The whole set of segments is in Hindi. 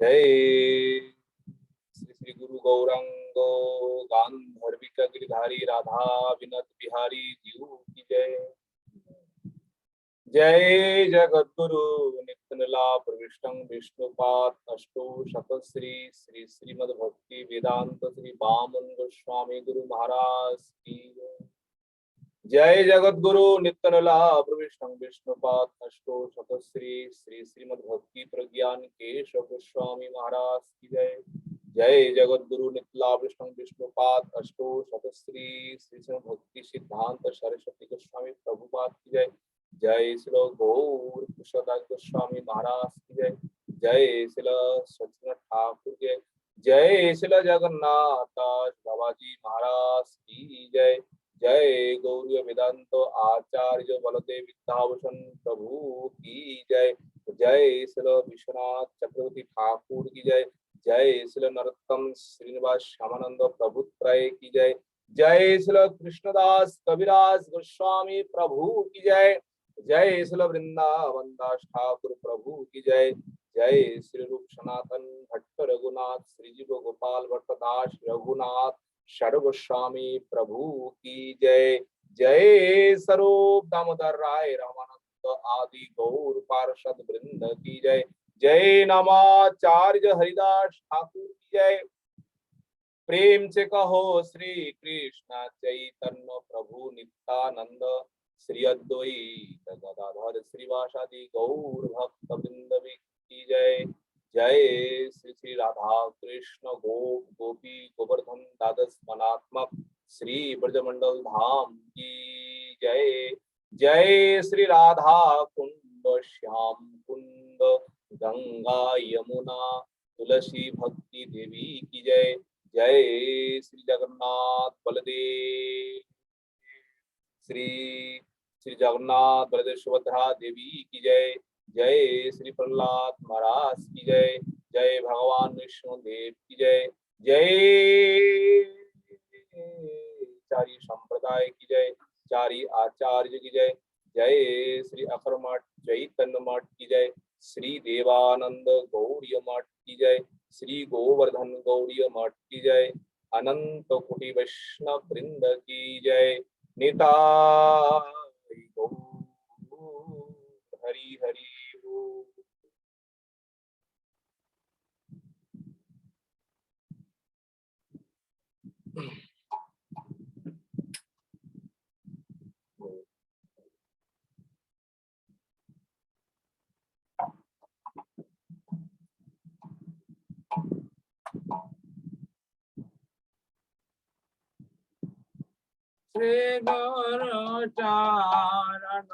जय श्री श्री गुरु गौरांग गांधर्विक गिरधारी राधा विनत बिहारी जीव की जय। जय जगद्गुरु नित्यनिला प्रविष्टं विष्णुपाद अष्टो शत श्री श्री श्रीमद भक्ति वेदांत श्री वामन गोस्वामी गुरु महाराज की जय। जगद्गुरु नित्यनिला प्रविष्टं विष्णुपाद अष्टो शत श्री श्री श्रीमद भक्ति प्रज्ञान केशव गोस्वामी महाराज की जय। जय जगद्गुरु नित्यनिला प्रविष्टं विष्णुपाद अष्टो शत श्री श्री श्रीमद भक्ति सिद्धांत सरस्वती गोस्वामी प्रभुपाद की जय। जय श्री गौर कृष्णदास गोस्वामी महाराज की जय। जय श्री सत्यनारायण ठाकुर के जय। श्री जगन्नाथ दास बाबाजी महाराज की जय। जय गौरी वेदांत आचार्य बलदेव विद्याभूषण प्रभु की जय। जय श्री विश्वनाथ चक्रवर्ती ठाकुर की जय। जय श्री नरोत्तम श्रीनिवास श्यामानंद प्रभु त्रय की जय। जय श्री कृष्णदास कविराज गोस्वामी प्रभु की जय। जय श्री वृंदावन दास ठाकुर प्रभु की जय। जय श्री रूप सनातन भट्ट रघुनाथ श्रीजीव गोपाल भट्ट दास रघुनाथ षड गोस्वामी प्रभु की जय। जय स्वरूप दामोदर राय रामानंद आदि गौर पार्षद वृंद की जय। जय नमाचार्य हरिदास ठाकुर की जय। प्रेम से कहो श्री कृष्ण चैतन्य प्रभु नित्यानंद श्री अद्वैत गदाधर श्रीवासादि गौर भक्त वृंद की जय। जय श्री श्री राधा कृष्ण गोप गोपी गोवर्धन द्वादश मनात्मक श्री ब्रजमंडल धाम की जय। जय श्री राधा कुंड श्याम कुंड गंगा यमुना तुलसी भक्ति देवी की जय। जय श्री जगन्नाथ बलदेव श्री श्री जगन्नाथ बलदेव सुभद्रा देवी की जय। जय श्री प्रहलाद महाराज की जय। जय भगवान विष्णु देव की जय। जय चारी संप्रदाय की जय। चारी आचार्य की जय। जय श्री अखर मठ चैतन्य मठ की जय। श्री देवानंद गौड़ीय मठ की जय। श्री गोवर्धन गौड़ीय मठ की जय। अनंत कोटि वैष्णव वृंद की जय। निताय गौर हरि हरि बोल। श्री गुरु चरण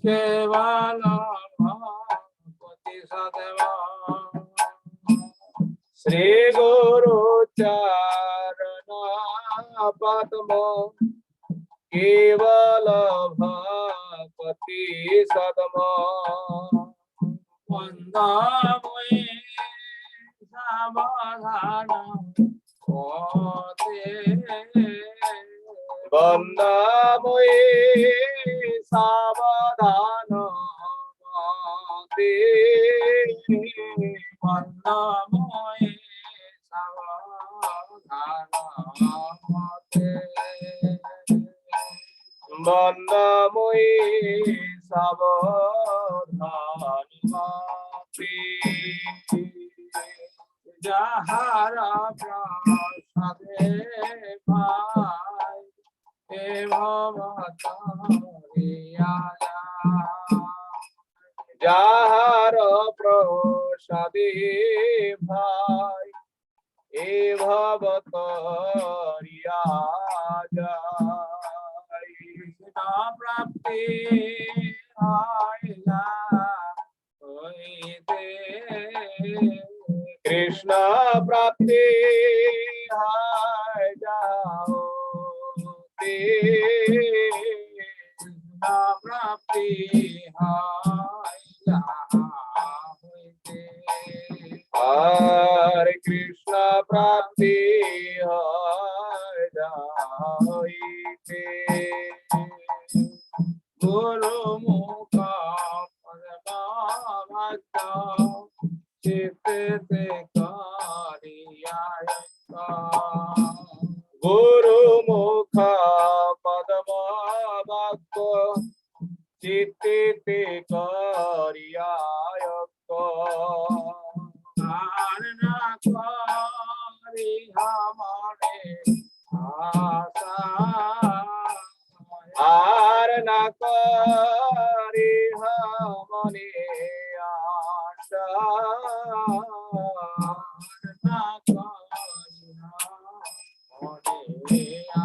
केवल भक्ति सदवा। श्री गुरु चरण पद्म केवल भक्ति सदमा। वंदमुनि सावधान वंदमुनि सावधान वंदमुनि सावधान वंदमुनि सावधान जहारा प्रसादे भाई हे भवतारिया जहार प्रसादे भाई हे भवतारिया कृष्ण प्राप्ति आइला कृष्ण प्राप्ति है जाओ कृष्ण प्राप्ति हरे कृष्ण प्राप्ति है जाओ गुरु मुख চিত্তে করিয়ায় গুরু মুখ পদম বাক্য চিত্তে করিয়ায় আর না করি হামরে আশা আর না করি মনে আশা না করি মনে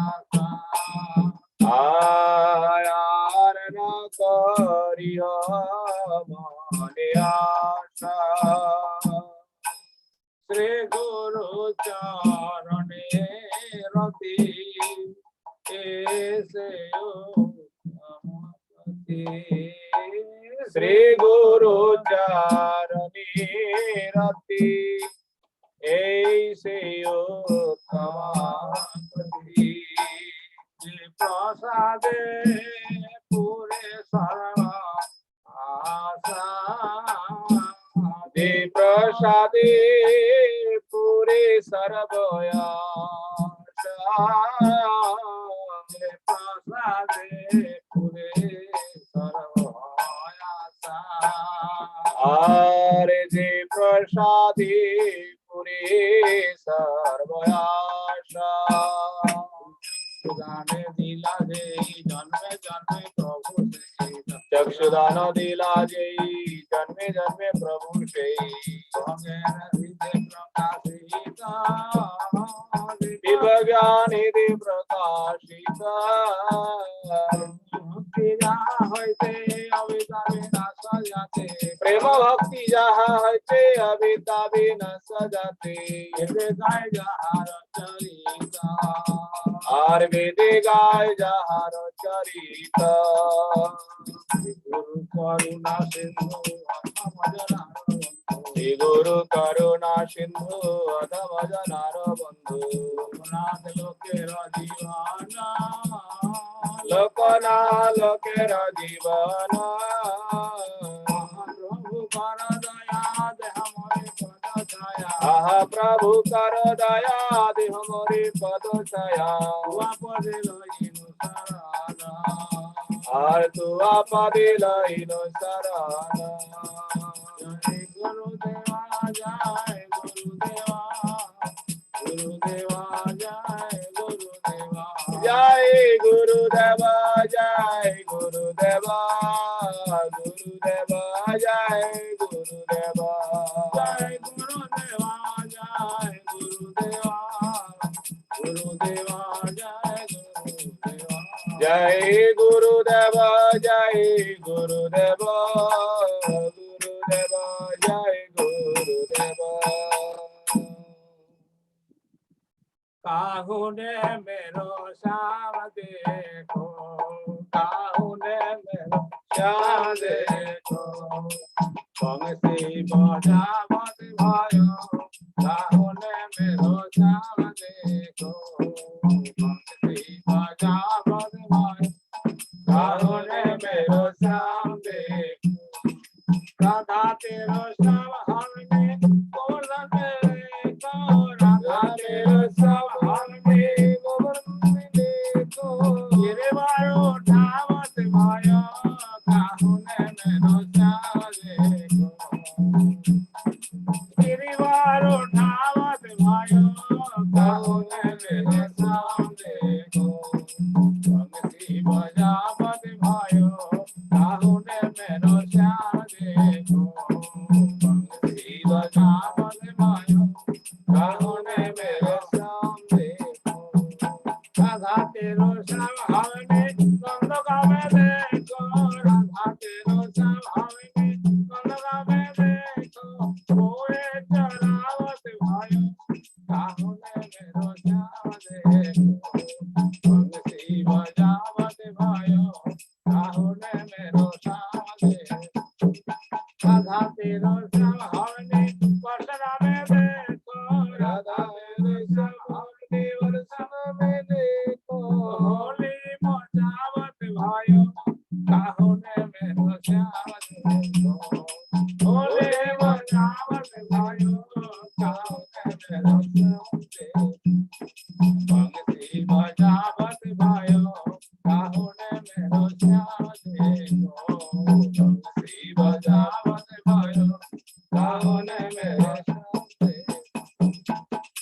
আশা আর না করি মনে আশা শ্রী গুরু চরণে রতি এসে শ্রী গুরু চরণে রতি এই সে প্রসাদে পুরে সর্বা আশা দে প্রসাদে পুরে সর্বয়া প্রসাদে পুরে সর্বয়াসা আর যে প্রসাদে পুরে সর্বয়াশা গানে দিলা যে জন্মে জন্মে প্রভু চক্ষুদান দিলা যেই জন্মে জন্মে প্রভু সেই দিব্যজ্ঞানিধি প্রকাশিত প্রেম ভক্তি যাহা হইতে অবিতাবি ন সজাতে আর বেদে গায় যাহার চরিত গুরু করুণা সিন্ধু শ্রী গুরু করুণা সিন্ধু অধম জনার বন্ধু নাথ লোকের জীবনা লোকনা লোকের জীবন প্রভু কর দয়া দেহ মরে পদ ছায়া আহা প্রভু কর দয়া দেহ মোরে পদ ছায়া পদে লইনু সারানা আর তু আপদে লইনো শরণ জয় গুরুদেবা জয় গুরুদেবা গুরুদেবা জয় গুরুদেবা জয় গুরুদেবা জয় গুরুদেবা গুরুদেবা জয় গুরুদেবা জয় গুরুদেবা জয় গুরুদেবা গুরুদেবা জয় গুরুদেবা জয় গুরুদেবা জয় গুরুদেবা গুরুদেবা জয় গুরুদেবা काहुने मेरो श्याम देखो काहुने मेरो श्याम देखो बंसी बजावत भयो काहुने मेरो श्याम देखो बंसी बजावत भयो काहुने मेरो श्याम देखो राधा तेरो श्याम हमने कोल मेरे को राधा तेरो श्याम हमने कोल मेरे को तेरे बारो धावत भयो काहुने मेरो श्याम देखो तेरे बारो धावत भयो काहुने मेरो श्याम देखो बंसी बजावत भयो काहुने मेरो श्याम देखो बंसी बजावत भयो काहुने मेरो श्याम देखो राधा तेरो श्याम हमने कंद गावे देखो राधा तेरो श्याम हमने कंद गावे देखो मोरे चरावत भयो काहुने मेरो श्याम देखो बंसी बजावत भयो काहुने मेरो श्याम देखो राधा तेरो श्याम हमने वर्षा में देखो राधा तेरो श्याम हमने वर्षा में देखो होली मचावत भयो काहुने मेरो श्याम देखो होली देखो बंसी बजावत भयो गावन में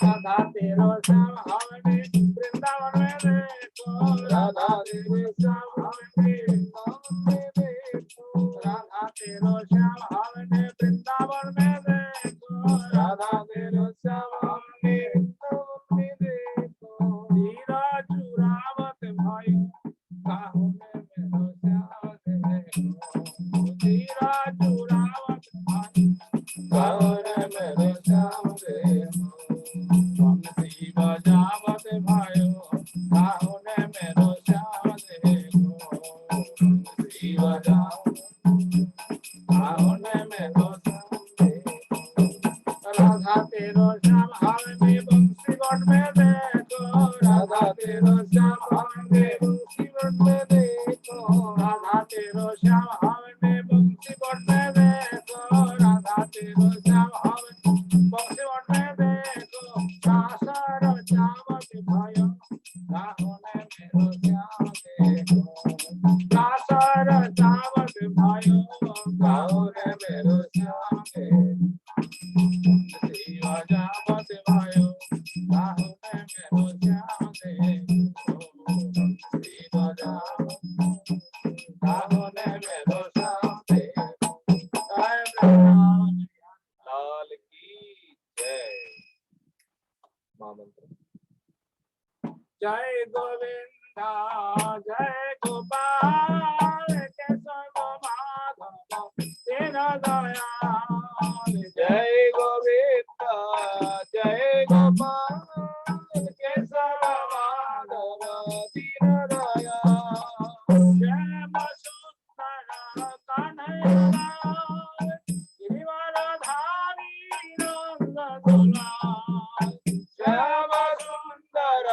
राधा तेरो श्याम हवने वृंदावन में देखो राधा तेरो श्याम हवने वृंदावन में देखो राधा तेरो श्याम हवने वृंदावन में देखो राधा तेरो श्याम हवने वृंदावन में देखो धीरा चुरावत भयो गाहुन में श्याम देखो धीरा चुरावत भयो गाहुन में श्याम देखो बंसी बजावत भयो गाहुन में श्याम देखो बंसी बजावत गाहुन में श्याम देखो राधा तेरो श्याम हवने बंसी बट में देखो राधा तेरो श्याम हवने बंसी बट में देखो राधा तेरो श्याम हवने बंसी बट में देखो राधा तेरो श्याम हवने बंसी बट में देखो सासर चावत भयो गाहुन में श्याम देखो सासर चावत भयो गाहुन में श्याम देखो शिवा जावत भयो गाहुन में श्याम देखो शिवा जावत गाहुन में श्याम देखो जय वृंदावन लाल की जय। महामंत्र। जय गोविंदा जय गोपाल केशव माधव तेरा दयाल जय गोविंदा जय गोपाल केशव माधव दीन दयाल। श्याम सुंदर कन्हैया गिरिवरधारी नंद दुलाल श्याम सुंदर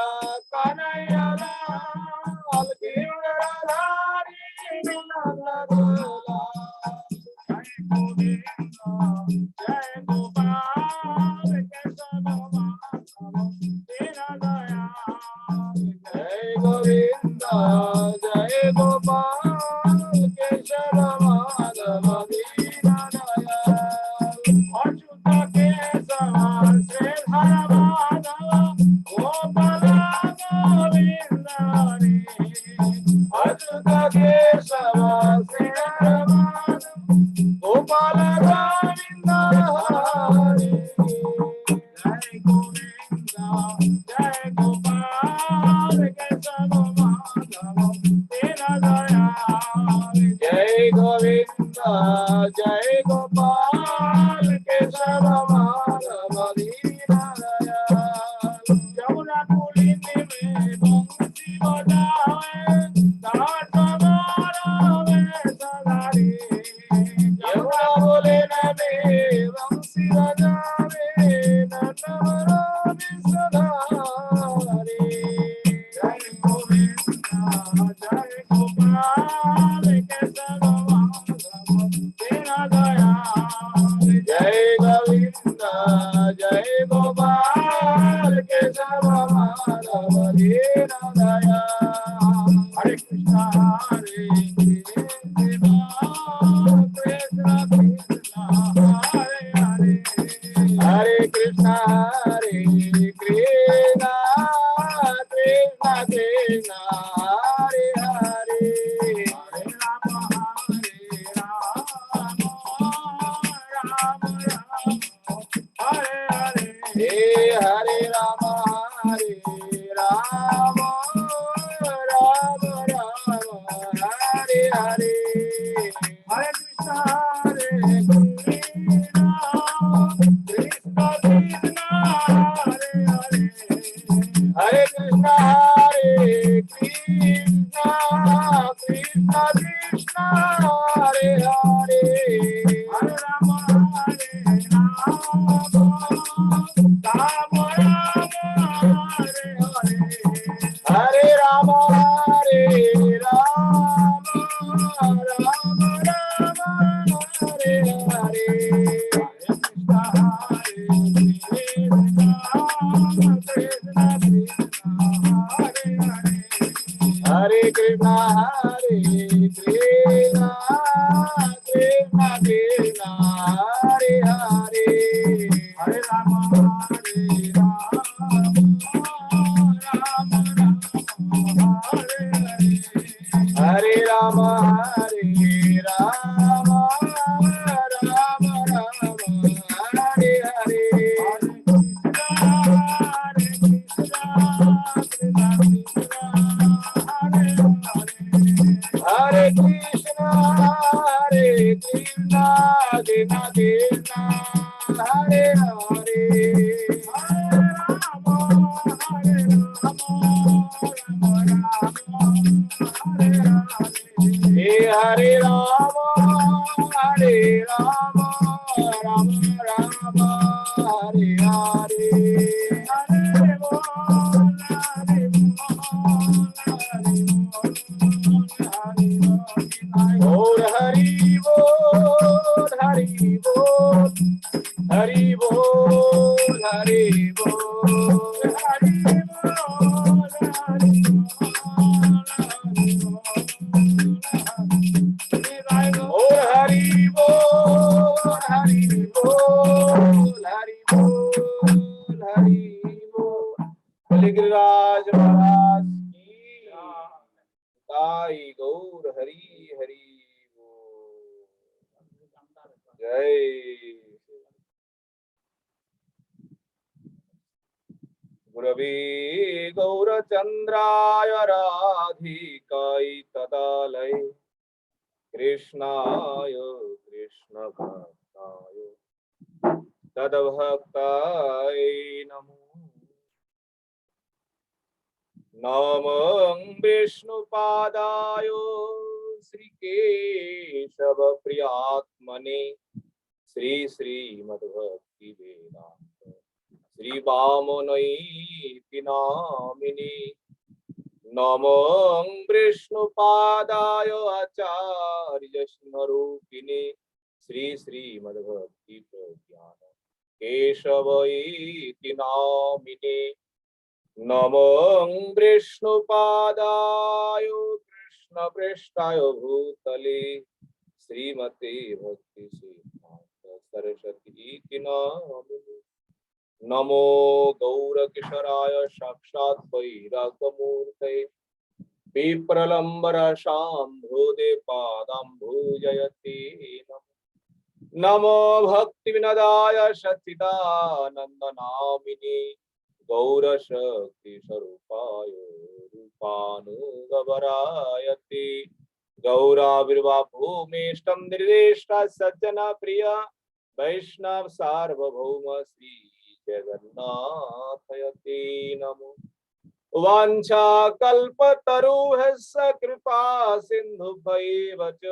कन्हैया लाल गिरधारी नंद दुलाल। जय गोविंदा जय गोपाल केशव माधव तेरा दयाल जय गोविंदा जय गोपाल केशव माधव दीन दयाल। अच्युत केशव श्रीधर माधव गोपाल गोविंद हरे अच्युत केशव श्रीधर माधव गोपाल गोविंद हरे। जय गोविंदा जय गोपाल केशव माधव तेरा दयाल जय गोविंदा जय गोपाल केशव माधव दीन दयाल। यमुना कुलिनी में बंसी बजावे घाट मारावे सदारी यमुना बोले नबे बंसी बजावे नटवरा विषधारी। जय गोविंदा जय गोपाल केशव माधव तेरा दयाल जय गोविंदा जय गोपाल केशव माधव दीन दयाल। हरे कृष्णा हरे कृष्णा कृष्ण कृष्ण हरे हरे हरे कृष्णा हरे कृष्णा कृष्णा कृष्णा हरे हरे। हरे राम राम राम हरे हरे हे हरे राम हरे राम राम राम हरे हरे। हरे कृष्णा हरे कृष्णा कृष्ण कृष्ण हरे हरे हरे कृष्णा हरे कृष्णा कृष्णा कृष्णा हरे हरे। हरे राम राम राम हरे हरे हरे राम हरे राम राम राम हरे हरे। कृष्णा हरे कृष्णा कृष्ण कृष्ण हरे हरे हरे कृष्णा हरे कृष्णा राम राम राम हरे हरे हरे कृष्णा कृष्णा कृष्णा हरे हरे हरे राम राम राम हरे हरे और हरि बोल हरि बोल हरि बोल हरि बोल हरि बोल हरि बोल हरि बोल हरि बोल हरि बोल बोले गिरिराज महाराज की ताई गौर हरि हरि बोल जय गुरवे गौरचन्द्राय राधिकायै तदालय कृष्णाय कृष्णभक्ताय तद्भक्ताय नमो नमो विष्णुपादाय श्रीकेशव प्रियात्मने श्री श्रीमद्भक्ति वेदांत श्री वामनैति नामिने नमो विष्णुपादाय आचार्य सिंहरूपिणे श्री श्रीमद्भक्ति प्रज्ञान केशवैति नामिने नमो विष्णुपादाय कृष्ण पृष्ठाय भूतले श्रीमते भक्ति सिद्धांत सरस्वती नामिने नमो गौरकिशोराय साक्षात् वैराग्यमूर्तये विप्रलम्बरशाम्भोदे पादाम्भुजयते नमो भक्तिविनदाय सच्चिदानन्दनामिने गौरशक्तिस्वरूपाय रूपानुगवरायते गौराविर्भाभूमेष्टं निर्देष्टा सज्जना प्रिय वैष्णव सार्वभौम श्री जगन्नाथयते नमो वाञ्छा कल्पतरुभ्यश्च कृपा सिन्धुभ्यैव च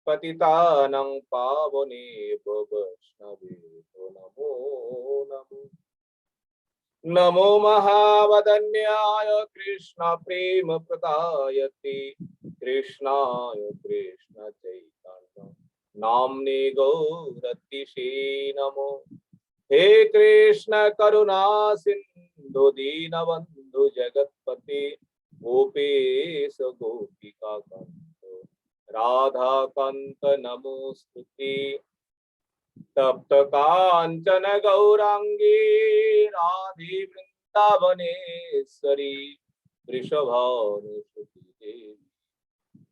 पतितानां पावनेभ्यो वैष्णवेभ्यो नमो नमो नमो महावदन्याय कृष्ण प्रेम प्रदायते कृष्णाय कृष्ण चैतन्य नाम्ने गौरतिशे नमो हे कृष्ण करुणा सिंधु दीनबंधु जगतपते गोपेश गोपिका कांत राधा कांत नमोस्तुते तप्त कांचन गौरांगी राधे वृंदावनेश्वरी वृषभानुसुते देवी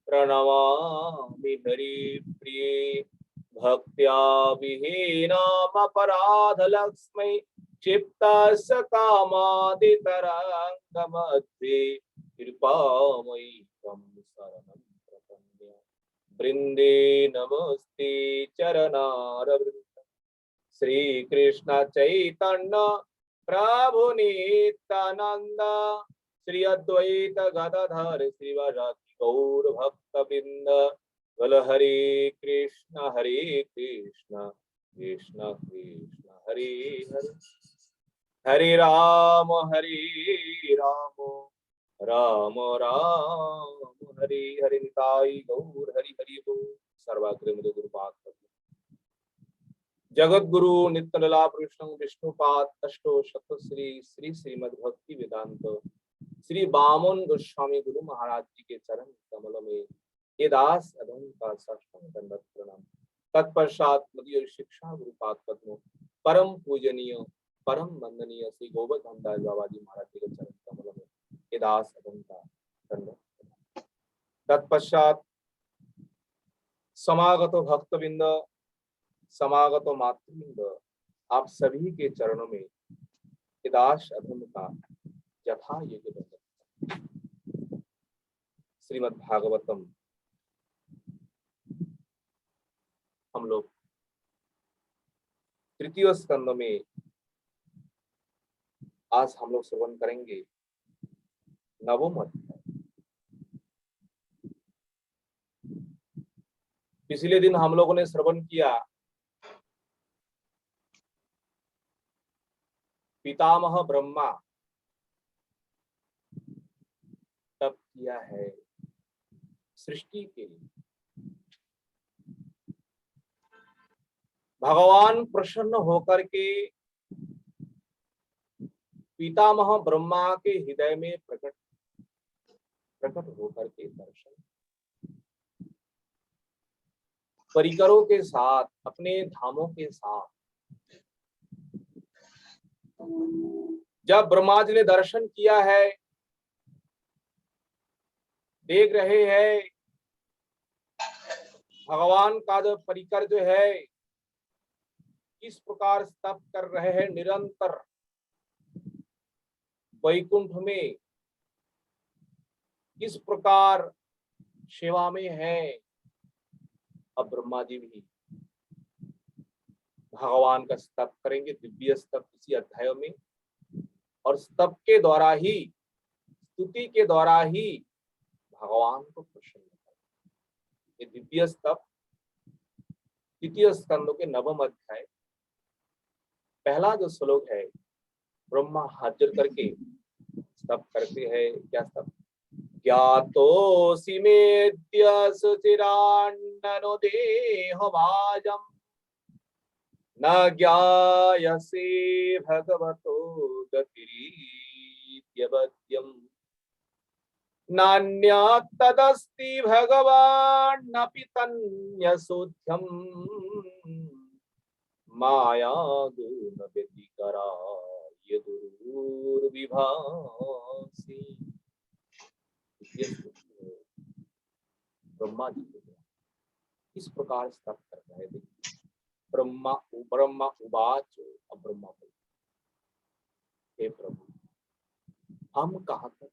प्रणमामि हरिप्रिये भक्त्या विहीनामपराधलक्ष्मै क्षिप्तस्य कामादितरङ्गमध्ये कृपामयि त्वं शरणं प्रपद्ये वृन्दे नमस्ते चरणारविन्द श्रीकृष्ण चैतन्य प्रभु नित्यानन्द श्री अद्वैत गदाधर श्रीवासादि गौर भक्तवृंद बोल हरे कृष्ण कृष्ण कृष्ण हरे हरे हरे राम राम राम हरे हरे निताई गौर हरि हरि बोल सर्वाग्रे मधु गुरुपाद जगत गुरु नित्यलला कृष्ण विष्णुपाद अष्टो शत श्री श्री श्रीमद्भक्ति वेदांत श्री वामन गोस्वामी गुरु महाराज जी के चरण कमल में ये दास अधम का साष्टांग दंडवत प्रणाम। तत्पश्चात मदीय शिक्षा गुरुपाद पद्म परम पूजनीय परम वंदनीय श्री गोवर्धन दास बाबा जी महाराज जी के चरण कमल में ये दास अधम का दंडवत प्रणाम। तत्पश्चात समागतो भक्तबिंद, समागतो मातृबिंद, आप सभी के चरणों में दास अधम का यथा योग्य श्रीमद् भागवतम हम लोग तृतीय स्कंद में आज हम लोग श्रवण करेंगे नवम अध्याय। पिछले दिन हम लोगों ने श्रवण किया पितामह ब्रह्मा तप किया है सृष्टि के लिए। भगवान प्रसन्न होकर के पितामह ब्रह्मा के हृदय में प्रकट होकर के दर्शन परिकरों के साथ अपने धामों के साथ जब ब्रह्मा जी ने दर्शन किया है, देख रहे हैं भगवान का जो परिकर जो है किस प्रकार तप कर रहे हैं, निरंतर वैकुंठ में किस प्रकार सेवा में है। अब ब्रह्मा जी भी भगवान का स्तप करेंगे, दिव्य स्तप इसी अध्याय में, और स्तप के द्वारा ही, स्तुति के द्वारा ही भगवान को प्रसन्न करेंगे। ये दिव्य स्तप द्वितीय स्कंद के नवम अध्याय पहला जो श्लोक है, ब्रह्मा हाजिर करके स्तप करते हैं। क्या स्तप? ज्ञातोऽसि मेद्य सुचिरान्ननो देहभाजम् न ज्ञायसे भगवतो गतिरित्यवद्यम् नान्यत् तदस्ति भगवान्नपि तन्यसोध्यम् माया गुण व्यतिकराय दुर्विभासि। ब्रह्मा जी इस प्रकार स्तप कर रहे थे। ब्रह्मा उवाच, अब ब्रह्मा बोले, हे प्रभु हम कहाँ तक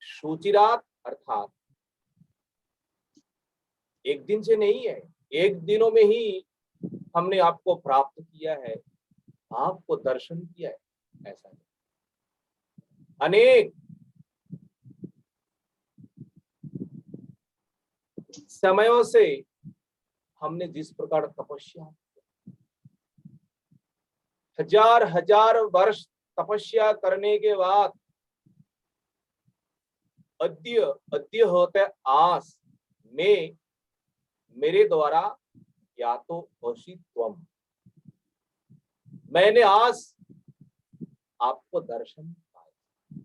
शुचिरात अर्थात एक दिन से नहीं है, एक दिनों में ही हमने आपको प्राप्त किया है, आपको दर्शन किया है, ऐसा नहीं। अनेक समयों से हमने जिस प्रकार तपस्या, हजार हजार वर्ष तपस्या करने के बाद अद्य होते आस में मेरे द्वारा ज्ञातो असि त्वम्, मैंने आज आपको दर्शन पाया।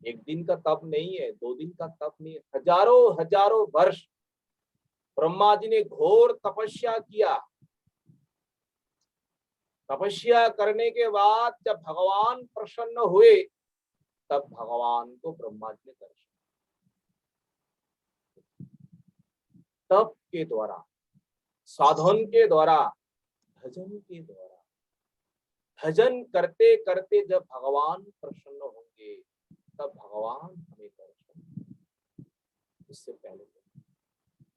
एक दिन का तप नहीं है, दो दिन का तप नहीं है, हजारों हजारों वर्ष ब्रह्मा जी ने घोर तपस्या किया। तपस्या करने के बाद जब भगवान प्रसन्न हुए तब भगवान को ब्रह्मा जी ने दर्शन, तप के द्वारा, साधन के द्वारा, भजन के द्वारा, भजन करते करते जब भगवान प्रसन्न होंगे तब भगवान हमें दर्शन। इससे पहले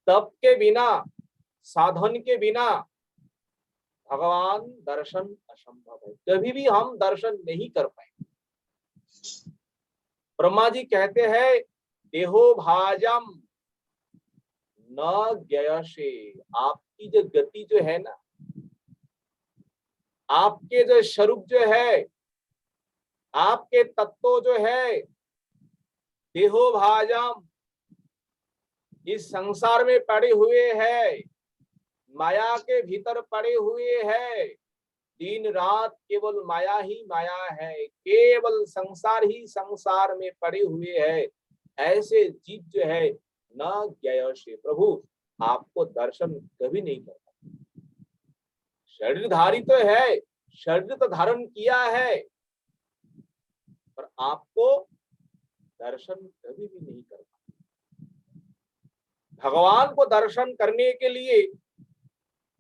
तप के बिना, साधन के बिना भगवान दर्शन असंभव है, कभी भी हम दर्शन नहीं कर पाएंगे। ब्रह्मा जी कहते हैं देहो भाजम न ज्ञयसे, आपकी जो गति जो है ना, आपके जो स्वरूप जो है, आपके तत्व जो है, देहो भाजम इस संसार में पड़े हुए है, माया के भीतर पड़े हुए है, दिन रात केवल माया ही माया है, केवल संसार ही संसार में पड़े हुए है, ऐसे जीव जो है न ज्ञयसे, प्रभु आपको दर्शन कभी नहीं करता। शरीरधारी तो है, शरीर तो धारण किया है, पर आपको दर्शन कभी भी नहीं करता। भगवान को दर्शन करने के लिए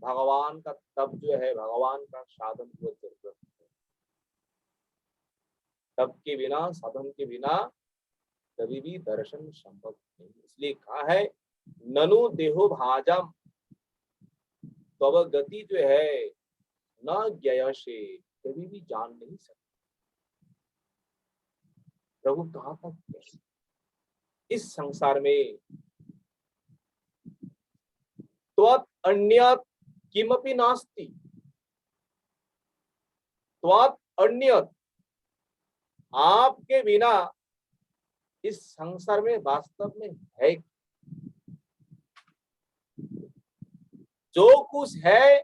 भगवान का तप जो है, भगवान का साधन वो जरूरत है। तप के बिना, साधन के बिना कभी भी दर्शन संभव नहीं। इसलिए कहा है ननु देहो भाजम तव गति जो है न ज्ञयसे, कभी भी जान नहीं सकते प्रभु कहाँ तक है। इस संसार में त्वत् अन्यत् किमपि नास्ति, त्वत् अन्यत्, आपके बिना इस संसार में वास्तव में है। जो कुछ है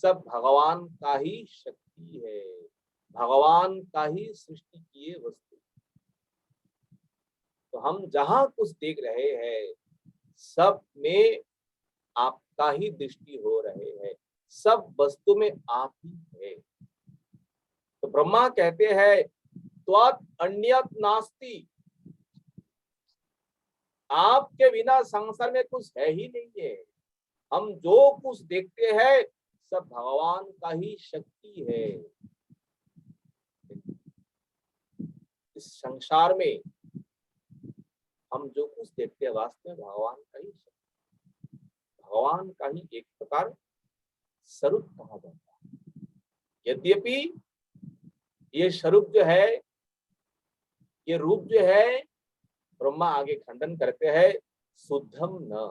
सब भगवान का ही शक्ति है, भगवान का ही सृष्टि किए वस्तु। तो हम जहां कुछ देख रहे हैं सब में आपका ही दृष्टि हो रहे हैं, सब वस्तु में आप ही है। तो ब्रह्मा कहते हैं त्वत् अन्यत् नास्ति, आपके बिना संसार में कुछ है ही नहीं है। हम जो कुछ देखते हैं सब भगवान का ही शक्ति है। इस संसार में हम जो कुछ देखते हैं वास्तव में भगवान का ही शक्ति, भगवान का ही एक प्रकार स्वरूप कहा जाता है। यद्यपि ये स्वरूप जो है, ये रूप जो है, ब्रह्मा आगे खंडन करते हैं शुद्धम न,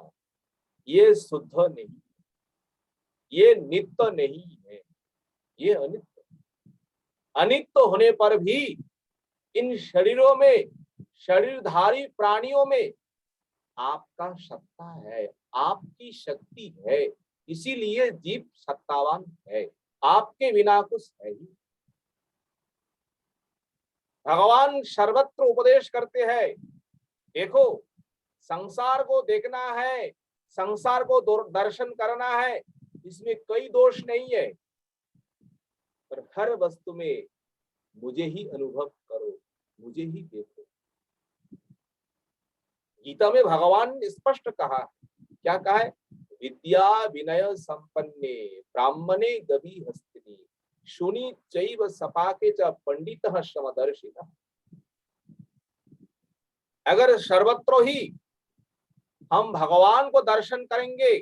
ये शुद्ध नहीं, ये नित्य नहीं है, ये अनित्य। अनित्य होने पर भी इन शरीरों में, शरीरधारी प्राणियों में आपका सत्ता है, आपकी शक्ति है, इसीलिए जीव सत्तावान है। आपके बिना कुछ है ही। भगवान सर्वत्र उपदेश करते हैं, देखो संसार को देखना है, संसार को दर्शन करना है, इसमें कोई दोष नहीं है, पर हर वस्तु में मुझे ही अनुभव करो, मुझे ही देखो। गीता में भगवान ने स्पष्ट कहा, क्या कहा है? विद्या विनय संपन्ने ब्राह्मणे गवी हस्तिनी शुनि चैव सपाके च पंडितः समदर्शिनः। अगर सर्वत्र ही हम भगवान को दर्शन करेंगे,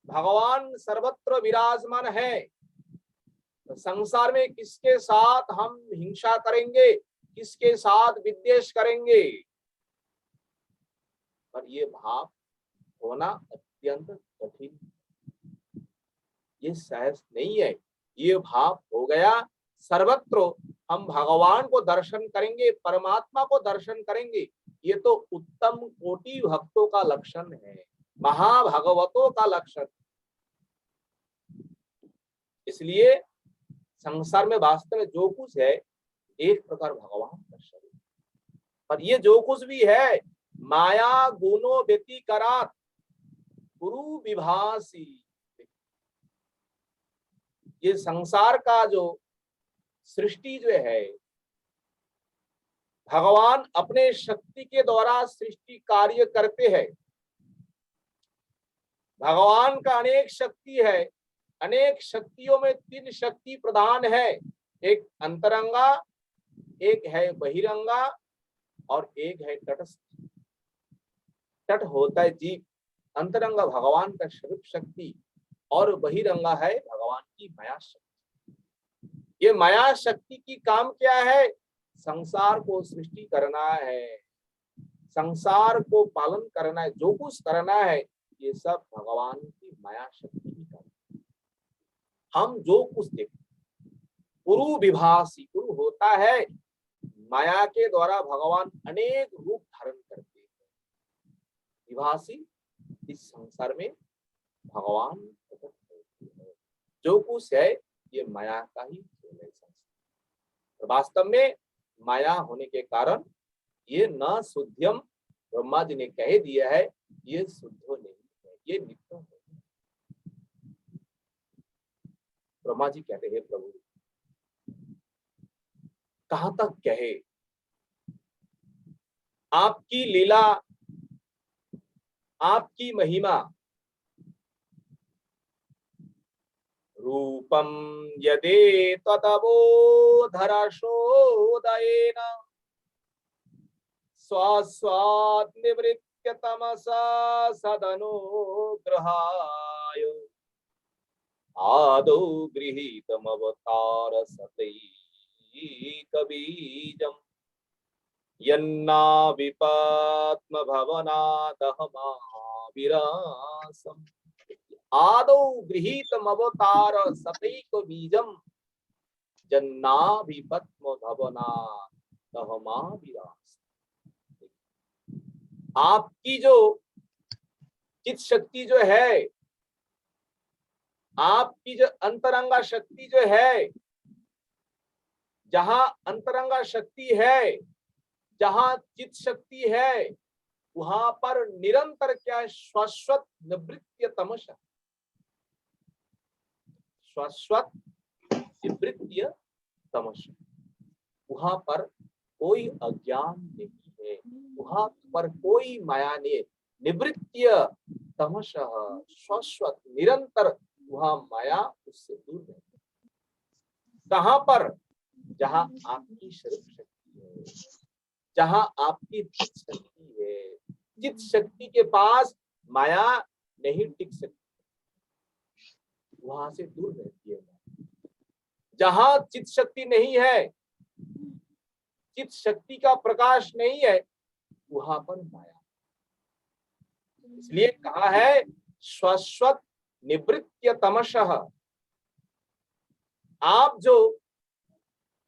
भगवान सर्वत्र विराजमान है, तो संसार में किसके साथ हम हिंसा करेंगे, किसके साथ विद्वेष करेंगे? पर ये भाव होना अत्यंत कठिन, ये सहज नहीं है। ये भाव हो गया, सर्वत्र हम भगवान को दर्शन करेंगे, परमात्मा को दर्शन करेंगे, ये तो उत्तम कोटि भक्तों का लक्षण है, महाभगवतों का लक्षण। इसलिए संसार में वास्तव में जो कुछ है एक प्रकार भगवान का शरीर, पर ये जो कुछ भी है माया गुणों व्यतिकरात गुरु विभासी। ये संसार का जो सृष्टि जो है, भगवान अपने शक्ति के द्वारा सृष्टि कार्य करते हैं। भगवान का अनेक शक्ति है, अनेक शक्तियों में तीन शक्ति प्रधान है, एक अंतरंगा, एक है बहिरंगा और एक है तटस्थ। तट होता है जीव, अंतरंगा भगवान का स्वरूप शक्ति और बहिरंगा है भगवान की माया शक्ति। ये माया शक्ति की काम क्या है? संसार को सृष्टि करना है, संसार को पालन करना है, जो कुछ करना है ये सब भगवान की माया शक्ति ही करना है। हम जो कुछ देखते, गुरु विभासी, गुरु होता है माया के द्वारा भगवान अनेक रूप धारण करते हैं। विभासी, इस संसार में भगवान प्रकट होते हैं। जो कुछ है ये माया का ही खेल है संसार। वास्तव में माया होने के कारण ये न शुद्धम, ब्रह्मा जी ने कह दिया है ये शुद्ध नहीं है, ये नित्य है। ब्रह्मा जी कहते हैं प्रभु कहां तक कहे, आपकी लीला आपकी महिमा। रूपम यदे तदबोधरशोदयेन स्वास्वात् निवृत्य तमसा सदनुग्रहाय आदौ गृहीतमवतार सतैकबीजम् यन्नाविपद्मभवनादहमाविरासम् आदौ गृहीतमवतार सतैकबीजम् जन्नाभिपद्मभवनादहमाविरासम्। आपकी जो चित शक्ति जो है, आपकी जो अंतरंगा शक्ति जो है, जहां अंतरंगा शक्ति है, जहां चित शक्ति है, वहां पर निरंतर क्या है? शाश्वत निवृत्य तमसा, शाश्वत निवृत्य तमसा। वहां पर कोई अज्ञान नहीं है, वहां पर कोई माया नहीं। निवृत्य तमसा, शाश्वत निरंतर वहां माया उससे दूर है। कहां पर? जहां आपकी शरीर शक्ति है, जहां आपकी चित शक्ति है। चित शक्ति के पास माया नहीं टिक सकती, वहां से दूर रहती है। जहां चित शक्ति नहीं है, चित शक्ति का प्रकाश नहीं है, वहां पर माया। इसलिए कहा है शाश्वत निवृत्य तमसः। आप जो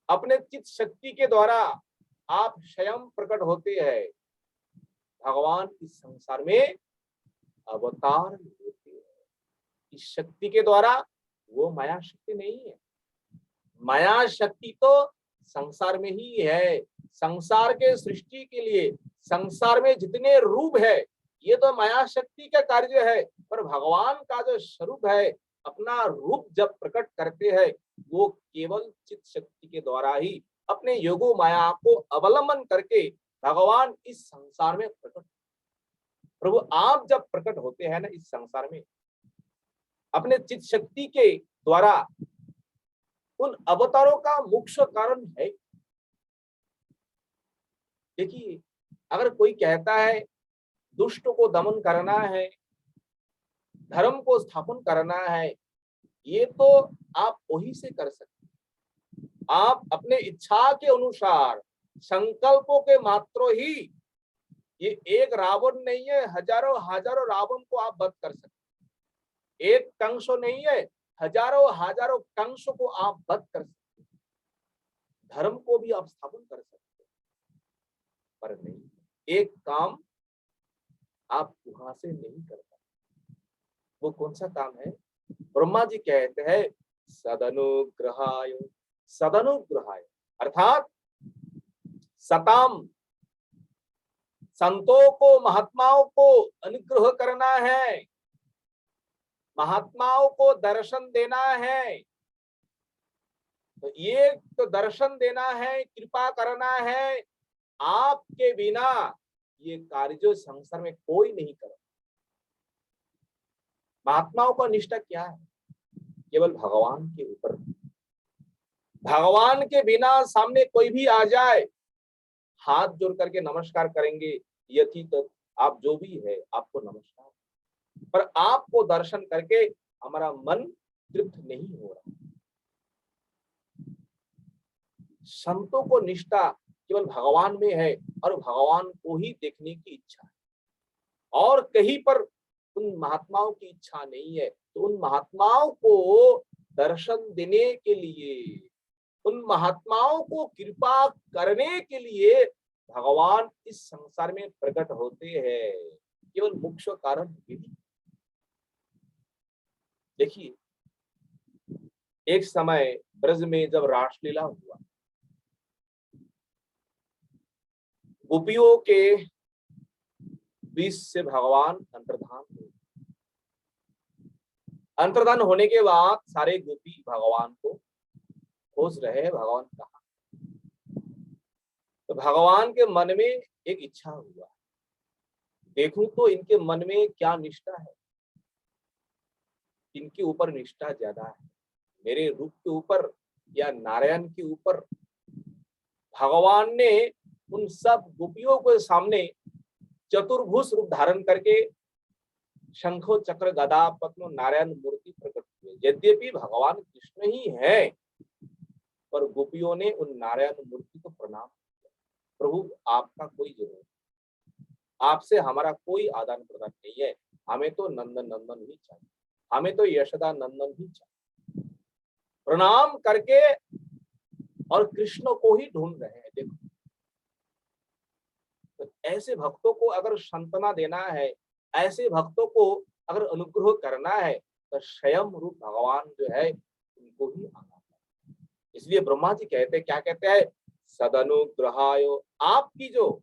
अपने चित शक्ति के द्वारा आप स्वयं प्रकट होते हैं, भगवान इस संसार में अवतार लेते हैं। इस शक्ति के द्वारा, वो माया शक्ति नहीं है। माया शक्ति तो संसार में ही है। संसार के सृष्टि के लिए संसार में जितने रूप है, ये तो माया शक्ति का कार्य है। पर भगवान का जो स्वरूप है, अपना रूप जब प्रकट करते हैं, वो केवल चित शक्ति के द्वारा ही अपने योगो माया को अवलंबन करके भगवान इस संसार में प्रकट। प्रभु आप जब प्रकट होते हैं ना इस संसार में, अपने चित शक्ति के द्वारा, उन अवतारों का मुख्य कारण है। देखिए, अगर कोई कहता है दुष्ट को दमन करना है, धर्म को स्थापन करना है, ये तो आप वही से कर सकते। आप अपने इच्छा के अनुसार संकल्पों के मात्र ही, ये एक रावण नहीं है, हजारों हजारों रावण को आप वध कर सकते। एक कंस नहीं है, हजारों हजारों कंस को आप वध कर सकते। धर्म को भी आप स्थापन कर सकते, पर नहीं, एक काम आप वहां से नहीं कर पाते। वो कौन सा काम है? ब्रह्मा जी कहते हैं सदनुग्रहाय। सदनुग्रहाय अर्थात सताम, संतों को, महात्माओं को अनुग्रह करना है, महात्माओं को दर्शन देना है। तो ये तो दर्शन देना है, कृपा करना है। आपके बिना ये कार्य जो संसार में कोई नहीं कर। महात्माओं का निष्ठा क्या है? केवल भगवान के ऊपर। भगवान के बिना सामने कोई भी आ जाए, हाथ जोड़ करके नमस्कार करेंगे, यथी तो आप जो भी है आपको नमस्कार। पर आपको दर्शन करके हमारा मन तृप्त नहीं हो रहा। संतों को निष्ठा केवल भगवान में है और भगवान को ही देखने की इच्छा है, और कहीं पर उन महात्माओं की इच्छा नहीं है। तो उन महात्माओं को दर्शन देने के लिए, उन महात्माओं को कृपा करने के लिए भगवान इस संसार में प्रकट होते हैं। केवल मुख्य कारण यही। देखिए, एक समय ब्रज में जब रासलीला हुआ, गोपियों के बीच से भगवान अंतर्धान हुए। अंतर्धान होने के बाद सारे गोपी भगवान को खोज रहे हैं, भगवान कहाँ। तो भगवान के मन में एक इच्छा हुआ, देखूं तो इनके मन में क्या निष्ठा है, इनके ऊपर निष्ठा ज्यादा है मेरे रूप के ऊपर या नारायण के ऊपर। भगवान ने उन सब गोपियों के सामने चतुर्भुज रूप धारण करके शंखो चक्र गदा पद्म नारायण मूर्ति प्रकट हुए। यद्यपि भगवान कृष्ण ही है, पर गोपियों ने उन नारायण मूर्ति को प्रणाम किया। प्रभु आपका कोई जरूरत नहीं, आपसे हमारा कोई आदान प्रदान नहीं है, हमें तो नंदन नंदन ही चाहिए, हमें तो यशोदा नंदन ही चाहिए। प्रणाम करके और कृष्ण को ही ढूंढ रहे हैं। देखो, तो ऐसे भक्तों को अगर सांत्वना देना है, ऐसे भक्तों को अगर अनुग्रह करना है, तो स्वयं रूप भगवान जो है उनको ही आना है। इसलिए ब्रह्मा जी कहते हैं, क्या कहते हैं, सदनुग्रहाय, आपकी जो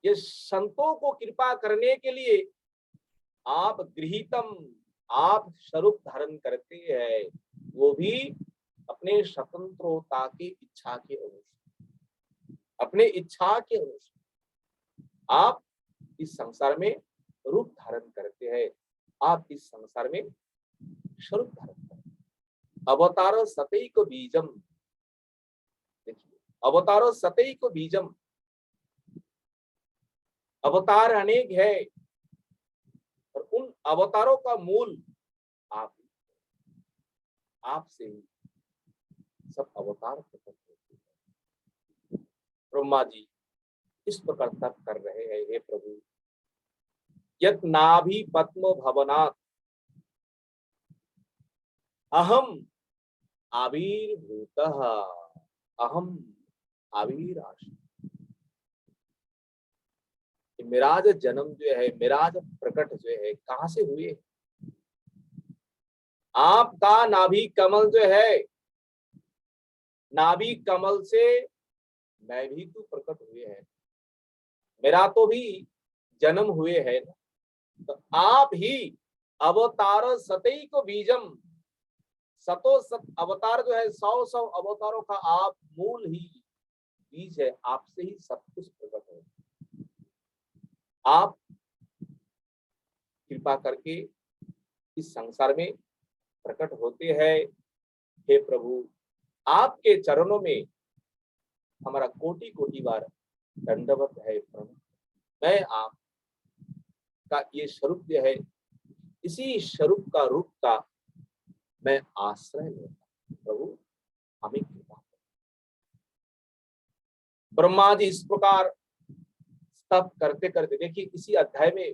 ये संतों को कृपा करने के लिए आप गृहीतम, आप स्वरूप धारण करते हैं, वो भी अपने स्वतंत्रता की इच्छा के अनुसार, अपने इच्छा के अनुसार आप इस संसार में रूप धारण करते हैं, आप इस संसार में स्वरूप धारण करते हैं। अवतारो सतैक बीजम, देखिए, अवतारो सतैक बीजम, अवतार अनेक है और उन अवतारों का मूल आप, आपसे ही सब अवतार प्रकट होते हैं। ब्रह्मा जी इस प्रकार तप कर रहे हैं, हे प्रभु, यत नाभि पद्म भवनात् अहम आविर्भूतः, अहम आविराश। मेरा जो जन्म जो है, मेरा जो प्रकट जो है, कहां से हुए, आपका नाभि कमल जो है, नाभि कमल से मैं भी तो प्रकट हुए हैं, मेरा तो भी जन्म हुए है ना। तो आप ही अवतार सतैक बीजम, सतो सत अवतार जो है, 100 अवतारों का आप मूल ही बीज है, आपसे ही सब कुछ प्रकट है। आप कृपा करके इस संसार में प्रकट होते हैं। हे प्रभु, आपके चरणों में हमारा कोटि कोटि बार दंडवत है प्रभु। मैं आपका ये स्वरूप जो है, इसी स्वरूप का रूप का मैं आश्रय लेता प्रभु, हमें कृपा करें। ब्रह्मा जी इस प्रकार स्तप करते करते, देखिए इसी अध्याय में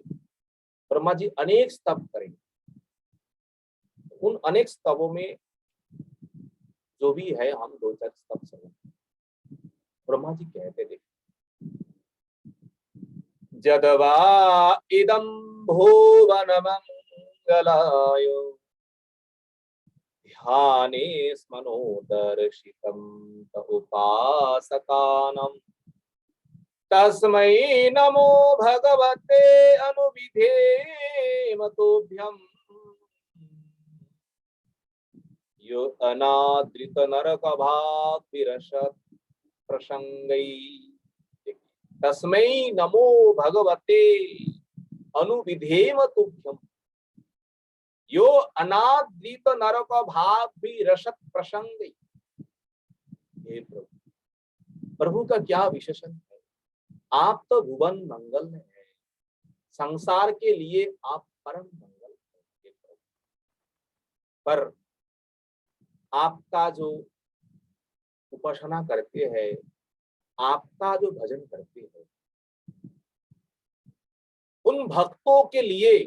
ब्रह्मा जी अनेक स्तप करेंगे। उन अनेक स्तवों में जो भी है, हम 2-4 स्तप समझ। ब्रह्मा जी कहते, देखिए, जदवा इदं भुवन मंगलाय ध्याने स्मनो दर्शितं त उपासकानां तस्मै नमो भगवते अनुविधेम तुभ्यं यो अनादृत नरक भाग विरसत प्रसंगै। तस्मै नमो भगवते अनुविधेम तुभ्यम यो अनादृत नरक भाग भी रसत प्रसंग। हे प्रभु, प्रभु का क्या विशेषण है, आप तो भुवन मंगल है, संसार के लिए आप परम मंगल है। पर आपका जो उपासना करते हैं, आपका जो भजन करते हैं, उन भक्तों के लिए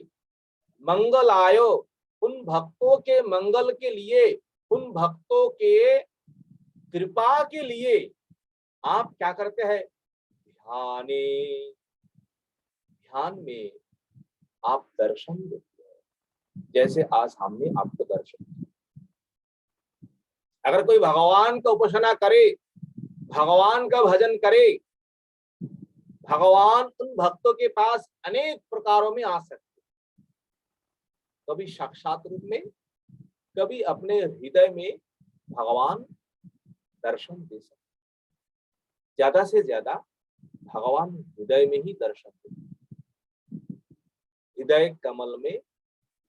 मंगल आयो, उन भक्तों के मंगल के लिए, उन भक्तों के कृपा के लिए आप क्या करते हैं, ध्याने, ध्यान में आप दर्शन देते हैं। जैसे आज हमने आपको दर्शन दिया। अगर कोई भगवान का उपासना करे, भगवान का भजन करे, भगवान उन भक्तों के पास अनेक प्रकारों में आ सकते, कभी साक्षात रूप में, कभी अपने हृदय में भगवान दर्शन दे सकते। ज्यादा से ज्यादा भगवान हृदय में ही दर्शन देते। हृदय कमल में,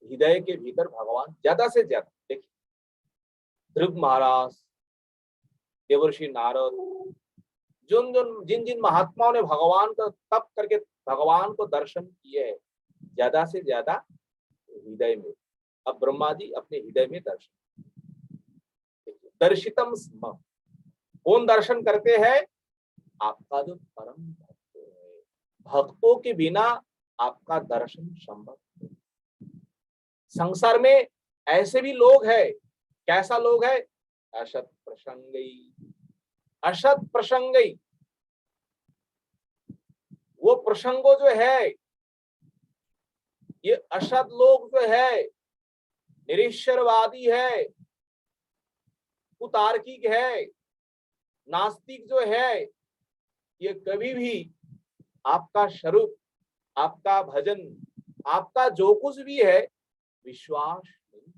हृदय के भीतर भगवान ज्यादा से ज्यादा। देखिए ध्रुव महाराज, देवर्षि नारद, जिन जिन महात्माओं ने भगवान का तप करके भगवान को दर्शन किए हैं, ज्यादा से ज्यादा हृदय में। अब ब्रह्मा जी अपने हृदय में दर्शन, दर्शितम स्म, कौन दर्शन करते हैं? आपका जो परम भक्त है। भक्तों के बिना आपका दर्शन संभव नहीं। संसार में ऐसे भी लोग हैं, कैसा लोग है? असत प्रसंगी, असत प्रसंगी। वो प्रसंगो जो है, ये असत लोग जो है, निरीश्वरवादी है, कुतार्किक है, नास्तिक जो है, ये कभी भी आपका स्वरूप, आपका भजन, आपका जो कुछ भी है विश्वास नहीं।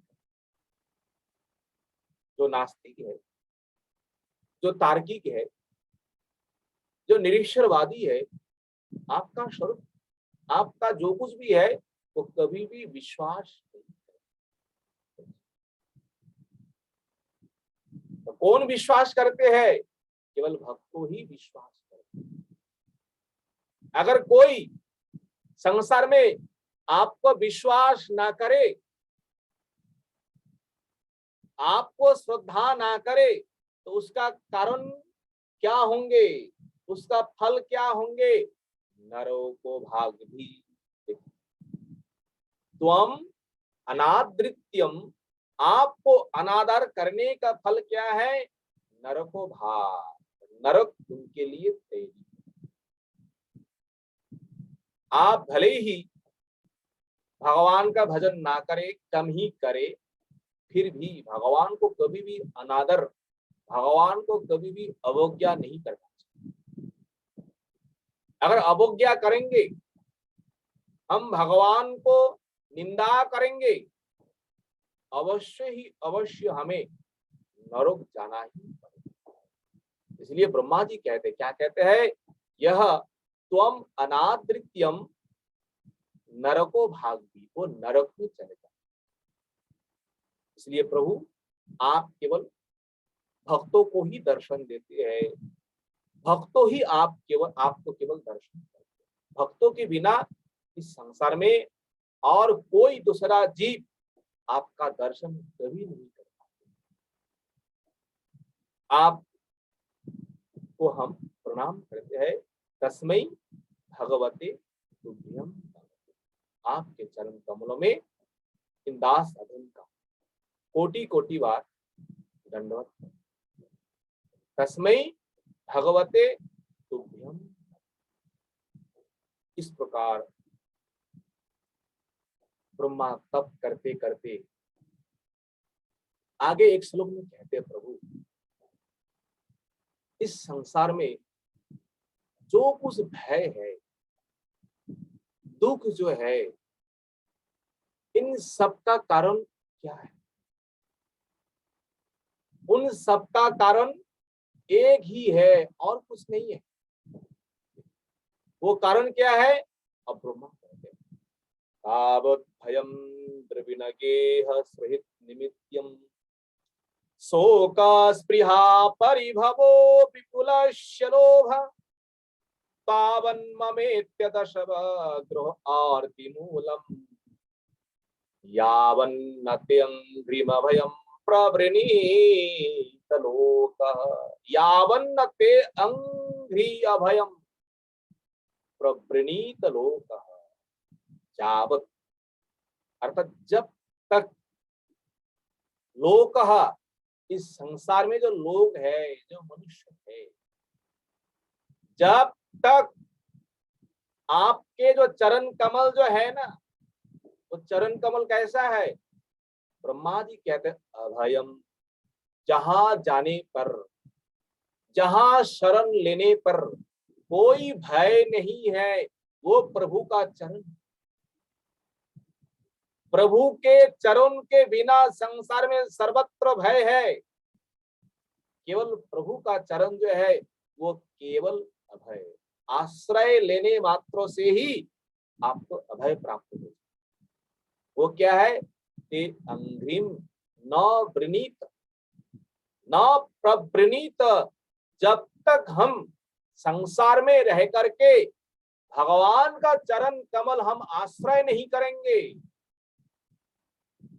जो नास्तिक है, जो तार्किक है, जो निरीश्वरवादी है, आपका स्वरूप, आपका जो कुछ भी है वो कभी भी विश्वास नहीं करते। तो कौन विश्वास करते हैं? केवल भक्तों ही विश्वास करते हैं। अगर कोई संसार में आपको विश्वास ना करे, आपको श्रद्धा ना करे, तो उसका कारण क्या होंगे, उसका फल क्या होंगे? नरों को भाग भी। त्वम अनादृत्यम, आपको अनादर करने का फल क्या है? नरको भाग, नरक उनके लिए तैयारी। आप भले ही भगवान का भजन ना करे, कम ही करे, फिर भी भगवान को कभी भी अनादर, भगवान को कभी भी अवज्ञा नहीं करना चाहिए। अगर अवज्ञा करेंगे, हम भगवान को निंदा करेंगे, अवश्य हमें नरक जाना ही पड़ेगा। इसलिए ब्रह्मा जी कहते, क्या कहते हैं? यह त्वम अनादृत्यम नरको भागी, वो नरक में चले जाए। इसलिए प्रभु आप केवल भक्तों को ही दर्शन देते हैं, भक्तों ही आपको केवल दर्शन करते हैं। भक्तों के बिना इस संसार में और कोई दूसरा जीव आपका दर्शन कभी नहीं कर पाते। आपको हम प्रणाम करते हैं। तस्मै भगवते तुभ्यम। आपके चरण कमलों में इन दास अधम का कोटि कोटि बार दंडवत। तस्मै भगवते तुभ्यम। इस प्रकार ब्रह्मा तप करते करते आगे एक श्लोक में कहते, प्रभु इस संसार में जो कुछ भय है, दुख जो है, इन सब का कारण क्या है? उन सब का कारण एक ही है और कुछ नहीं है। वो कारण क्या है? अब ब्रह्मा कहते हैं, तावत् भयं द्रविणगेह सहित निमित्यम शोका स्पृहा परिभवो विपुलस्य लोभ तावन्ममेत्य दशव द्रोह आर्ति मूलम यावन्नत्यङ्घ्रिमभयं प्रवृणीत लोकः। यावन्नते अंघ्रि अभयं प्रवृणीत लोकः। यावत् अर्थात जब तक लोकः, इस संसार में जो लोग है, जो मनुष्य है, जब तक आपके जो चरण कमल जो है ना, वो चरण कमल कैसा है? ब्रह्मा जी कहते हैं अभयम, जहां जाने पर, जहां शरण लेने पर कोई भय नहीं है, वो प्रभु का चरण। प्रभु के चरण के बिना संसार में सर्वत्र भय है। केवल प्रभु का चरण जो है वो केवल अभय। आश्रय लेने मात्र से ही आपको अभय प्राप्त हो। वो क्या है? ते अंघ्रिम न वृणीत न प्रवृणीत। जब तक हम संसार में रह करके भगवान का चरण कमल हम आश्रय नहीं करेंगे,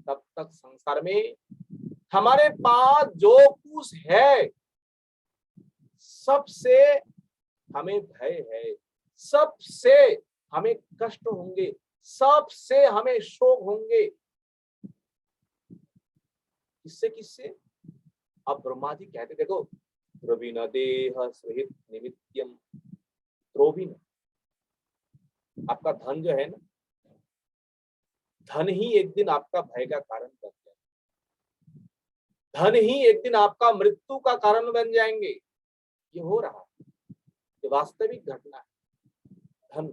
तब तक संसार में हमारे पास जो कुछ है सबसे हमें भय है, सबसे हमें कष्ट होंगे, सबसे हमें शोक होंगे। किससे किससे? अब ब्रह्मा जी कहते देखो, द्रविण देह सहित निमित्यम। द्रोविण, आपका धन जो है ना, धन ही एक दिन आपका भय का कारण बन जाएगा, धन ही एक दिन आपका मृत्यु का कारण बन जाएंगे। ये हो रहा है, ये वास्तविक घटना है। धन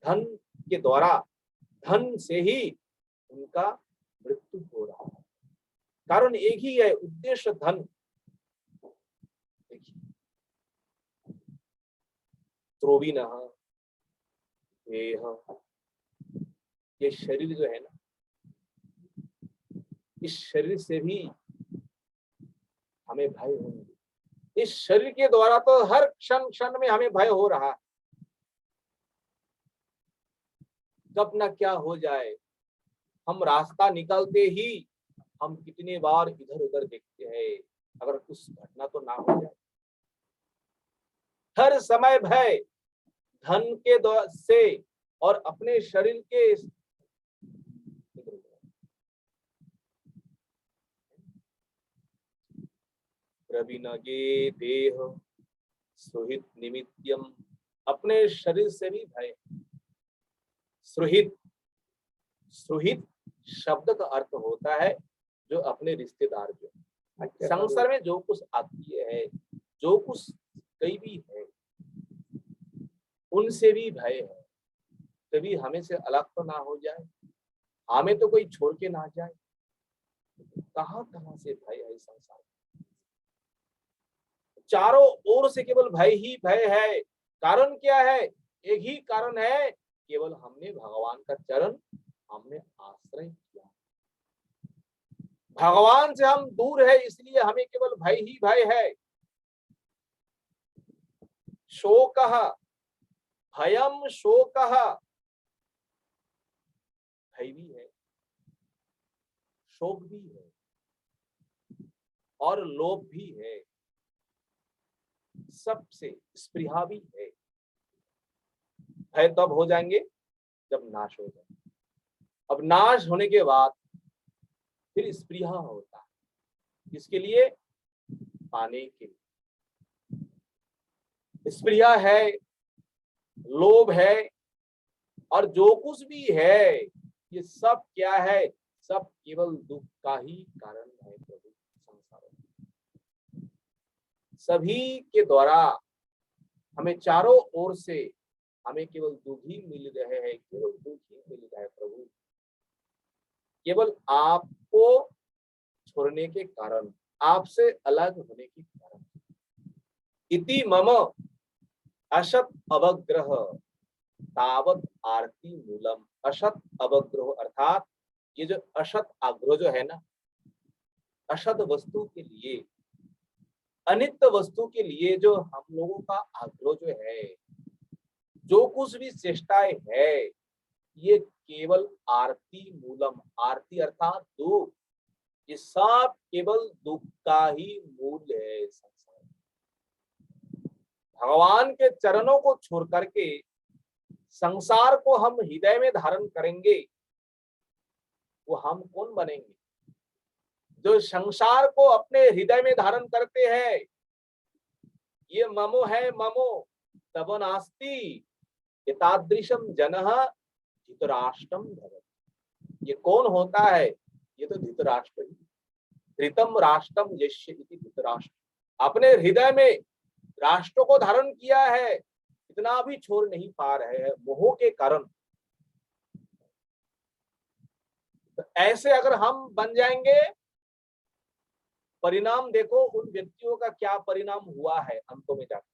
धन के द्वारा, धन से ही उनका मृत्यु हो रहा है। कारण एक ही है, उद्देश्य धन। द्रोविनः देह, ये शरीर जो है ना, इस शरीर से भी हमें भय होंगे। इस शरीर के द्वारा तो हर क्षण क्षण में हमें भय हो रहा है, कब ना क्या हो जाए। हम रास्ता निकलते ही हम कितने बार इधर उधर देखते हैं, अगर कुछ घटना तो ना हो जाए। हर समय भय, धन के से और अपने शरीर के। प्रविनगे देह सुहित निमित्यम, अपने शरीर से भी भय। सुहित, सुहित शब्द का अर्थ होता है जो अपने रिश्तेदार, जो संसार में जो कुछ आत्मीय है, जो कुछ कई भी है, उनसे भी भय है। कभी हमें से अलग तो ना हो जाए, हमें तो कोई छोड़ के ना जाए। कहां कहां से भय है संसार में, चारों ओर से केवल भय ही भय है। कारण क्या है? एक ही कारण है, केवल हमने भगवान का चरण हमने आश्रय किया। भगवान से हम दूर है, इसलिए हमें केवल भय ही भय है। शोकः भयम शोकः, भय भी है, शोक भी है और लोभ भी है, सबसे स्पृहा भी है। भय तब हो जाएंगे जब नाश हो जाए। अब नाश होने के बाद फिर स्पृहा होता है, इसके लिए पाने के लिए। स्पृहा है, लोभ है, और जो कुछ भी है, ये सब क्या है? सब केवल दुख का ही कारण है प्रभु। संसार में सभी के द्वारा हमें चारों ओर से हमें केवल दुख ही मिल रहे हैं, केवल दुख ही मिल रहा है प्रभु। केवल आपको छोड़ने के कारण, आपसे अलग होने के कारण। इति मम असत अवग्रह तावत आरती मूलम। असत अवग्रह अर्थात ये जो असत आग्रह जो है ना, असत वस्तु के लिए, अनित्य वस्तु के लिए जो हम लोगों का आग्रह जो है, जो कुछ भी चेष्टाएं है, ये केवल आरती मूलम। आरती अर्थात दुख, ये सब केवल दुख का ही मूल है। संसार भगवान के चरणों को छोड़ करके संसार को हम हृदय में धारण करेंगे, वो हम कौन बनेंगे? जो संसार को अपने हृदय में धारण करते हैं, ये ममो है, ममो तब नास्ति एतादृशम जनः धृतराष्ट्रम भवति। ये कौन होता है? ये तो धृतराष्ट्र ही। धृतम राष्ट्रम यस्य इति धृतराष्ट्र। अपने हृदय में राष्ट्र को धारण किया है, इतना भी छोड़ नहीं पा रहे हैं मोह के कारण। तो ऐसे अगर हम बन जाएंगे, परिणाम देखो उन व्यक्तियों का क्या परिणाम हुआ है अंतों में जाकर।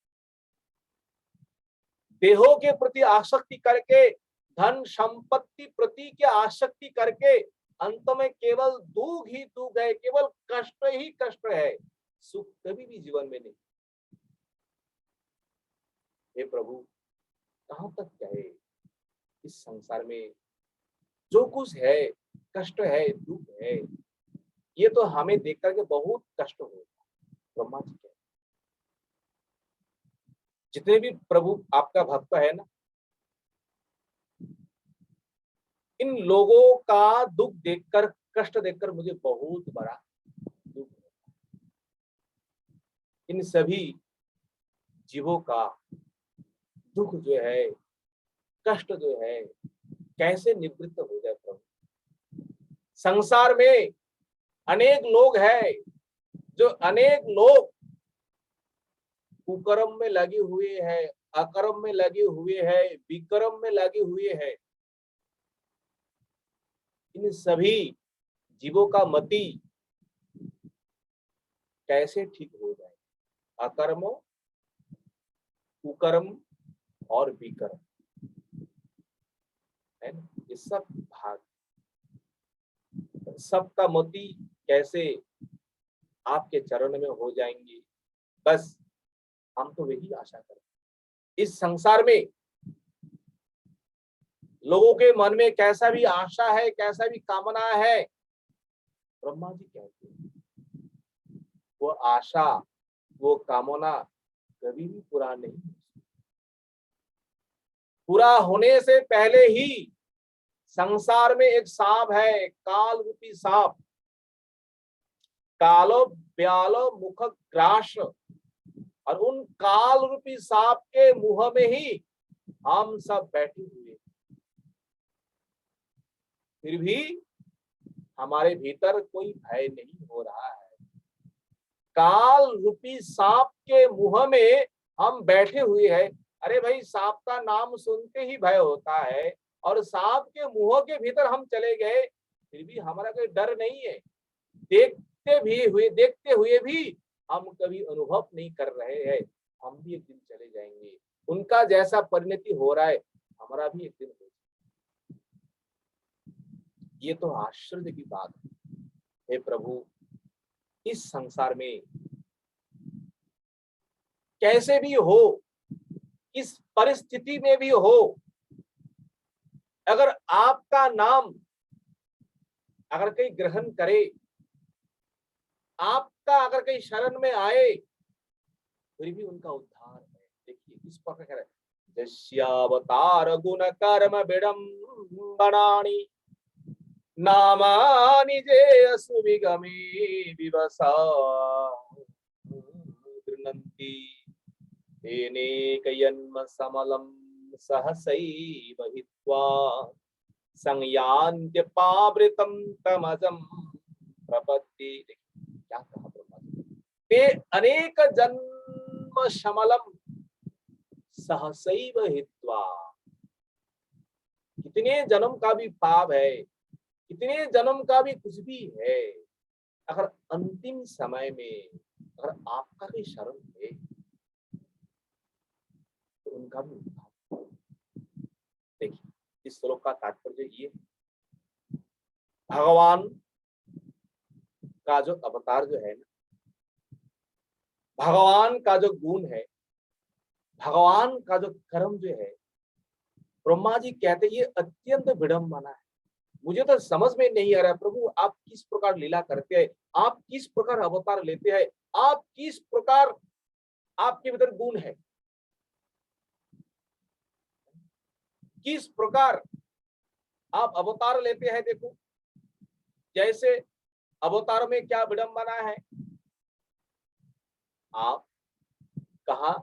देहों के प्रति आसक्ति करके धन संपत्ति प्रति की आसक्ति करके अंत में केवल दुख ही दुख है, केवल कष्ट ही कष्ट है, सुख कभी भी जीवन में नहीं। हे प्रभु, कहां तक कहे, इस संसार में जो कुछ है, कष्ट है, दुख है, ये तो हमें देख करके बहुत कष्ट होता है। ब्रह्मा जी कहते, जितने भी प्रभु आपका भक्त है ना, इन लोगों का दुख देखकर, कष्ट देखकर मुझे बहुत बड़ा दुख है। इन सभी जीवों का दुख जो है, कष्ट जो है, कैसे निवृत्त हो जाए प्रभु। संसार में अनेक लोग हैं, जो अनेक लोग कुकर्म में लगे हुए हैं, अकर्म में लगे हुए हैं, विकर्म में लगे हुए हैं। इन सभी जीवों का मति कैसे ठीक हो जाए। अकर्म, कुकर्म और विकर्म है ना, ये सब भाग, सबका मति कैसे आपके चरण में हो जाएंगे, बस हम तो वही आशा करें। इस संसार में लोगों के मन में कैसा भी आशा है, कैसा भी कामना है, ब्रह्मा जी कहते हैं वो आशा, वो कामना कभी भी पूरा नहीं, पूरा होने से पहले ही संसार में एक सांप है, काल रूपी सांप, कालो ब्यालो मुख ग्रास, और उन काल रूपी सांप के मुंह में ही हम सब बैठे हुए, फिर भी हमारे भीतर कोई भय नहीं हो रहा है। काल रूपी सांप के मुंह में हम बैठे हुए हैं। अरे भाई, सांप का नाम सुनते ही भय होता है, और सांप के मुंह के भीतर हम चले गए, फिर भी हमारा कोई डर नहीं है। देखते हुए भी हम कभी अनुभव नहीं कर रहे हैं, हम भी एक दिन चले जाएंगे। उनका जैसा परिणति हो रहा है, हमारा भी एक दिन हो। ये तो आश्चर्य की बात है। हे प्रभु, इस संसार में कैसे भी हो, इस परिस्थिति में भी हो, अगर आपका नाम अगर कोई ग्रहण करे, आपका अगर कोई शरण में आए, फिर भी उनका उद्धार है। देखिए इस प्रकार कह रहे हैं, जस्यावतार गुण कर्म विडम्बनानि नामानि जेयसु विगमे विवसा गृह्णन्ति तेनेकयन्म समलं सहसैव हित्वा संयान्त्य पावृतं तमजं प्रपत्ति। क्या कहा ब्रह्मा जी, ते अनेक जन्म शमलम सहसैव हित्वा, कितने जन्म का भी पाप है, कितने जन्म का भी कुछ भी है, अगर अंतिम समय में अगर आपका कोई शरण है, तो उनका भी उद्धार। देखिए इस श्लोक का तात्पर्य ये, भगवान का जो अवतार जो है ना, भगवान का जो गुण है, भगवान का जो कर्म जो है, ब्रह्मा जी कहते ये अत्यंत विडंबना है। मुझे तो समझ में नहीं आ रहा है प्रभु, आप किस प्रकार लीला करते हैं, आप किस प्रकार अवतार लेते हैं, आप किस प्रकार आपके भीतर गुण है, किस प्रकार आप अवतार लेते हैं। देखो जैसे अवतार में क्या विडंबना है, आप कहाँ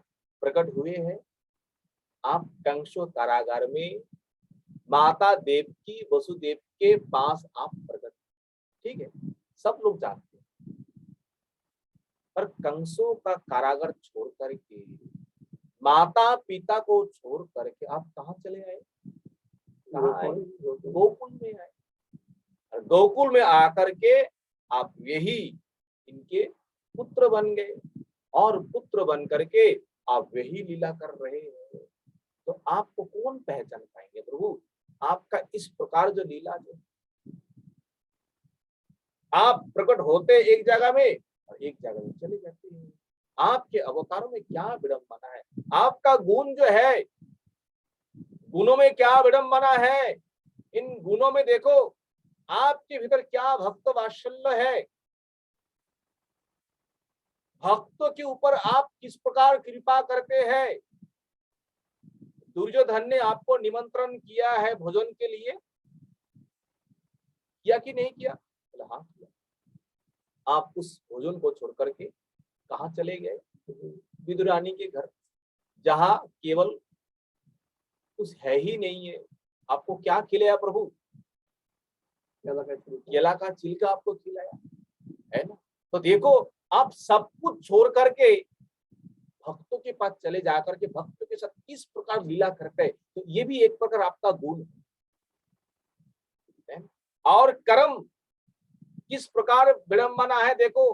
प्रकट हुए हैं, आप कंसो कारागार में माता देवकी वसुदेव के पास आप प्रकट, ठीक है, सब लोग जानते हैं। पर कंसों का कारागार छोड़ करके, माता पिता को छोड़ करके आप कहाँ चले आए, कहाँ आए, गोकुल में आए। और गोकुल में आकर के आप यही इनके पुत्र बन गए, और पुत्र बन करके आप वही लीला कर रहे हैं। तो आपको कौन पहचान पाएंगे प्रभु, आपका इस प्रकार जो लीला जो आप प्रकट होते एक जगह में और एक जगह में चले जाते हैं। आपके अवतारों में क्या विडंबना है, आपका गुण जो है, गुणों में क्या विडंबना है। इन गुणों में देखो आपके भीतर क्या भक्त वात्सल्य है, भक्तों के ऊपर आप किस प्रकार कृपा करते हैं। दुर्योधन ने आपको निमंत्रण किया है भोजन के लिए, किया कि नहीं किया? हाँ किया। आप उस भोजन को छोड़ करके कहाँ चले गए? विदुरानी के घर, जहां केवल कुछ है ही नहीं है। आपको क्या खिलाया प्रभु? केला का छिलका आपको खिलाया है ना। तो देखो आप सब कुछ छोड़ करके भक्तों के पास चले जाकर के भक्तों के साथ किस प्रकार लीला करते हैं, तो ये भी एक प्रकार आपका गुण है। और कर्म किस प्रकार विडंबना है, देखो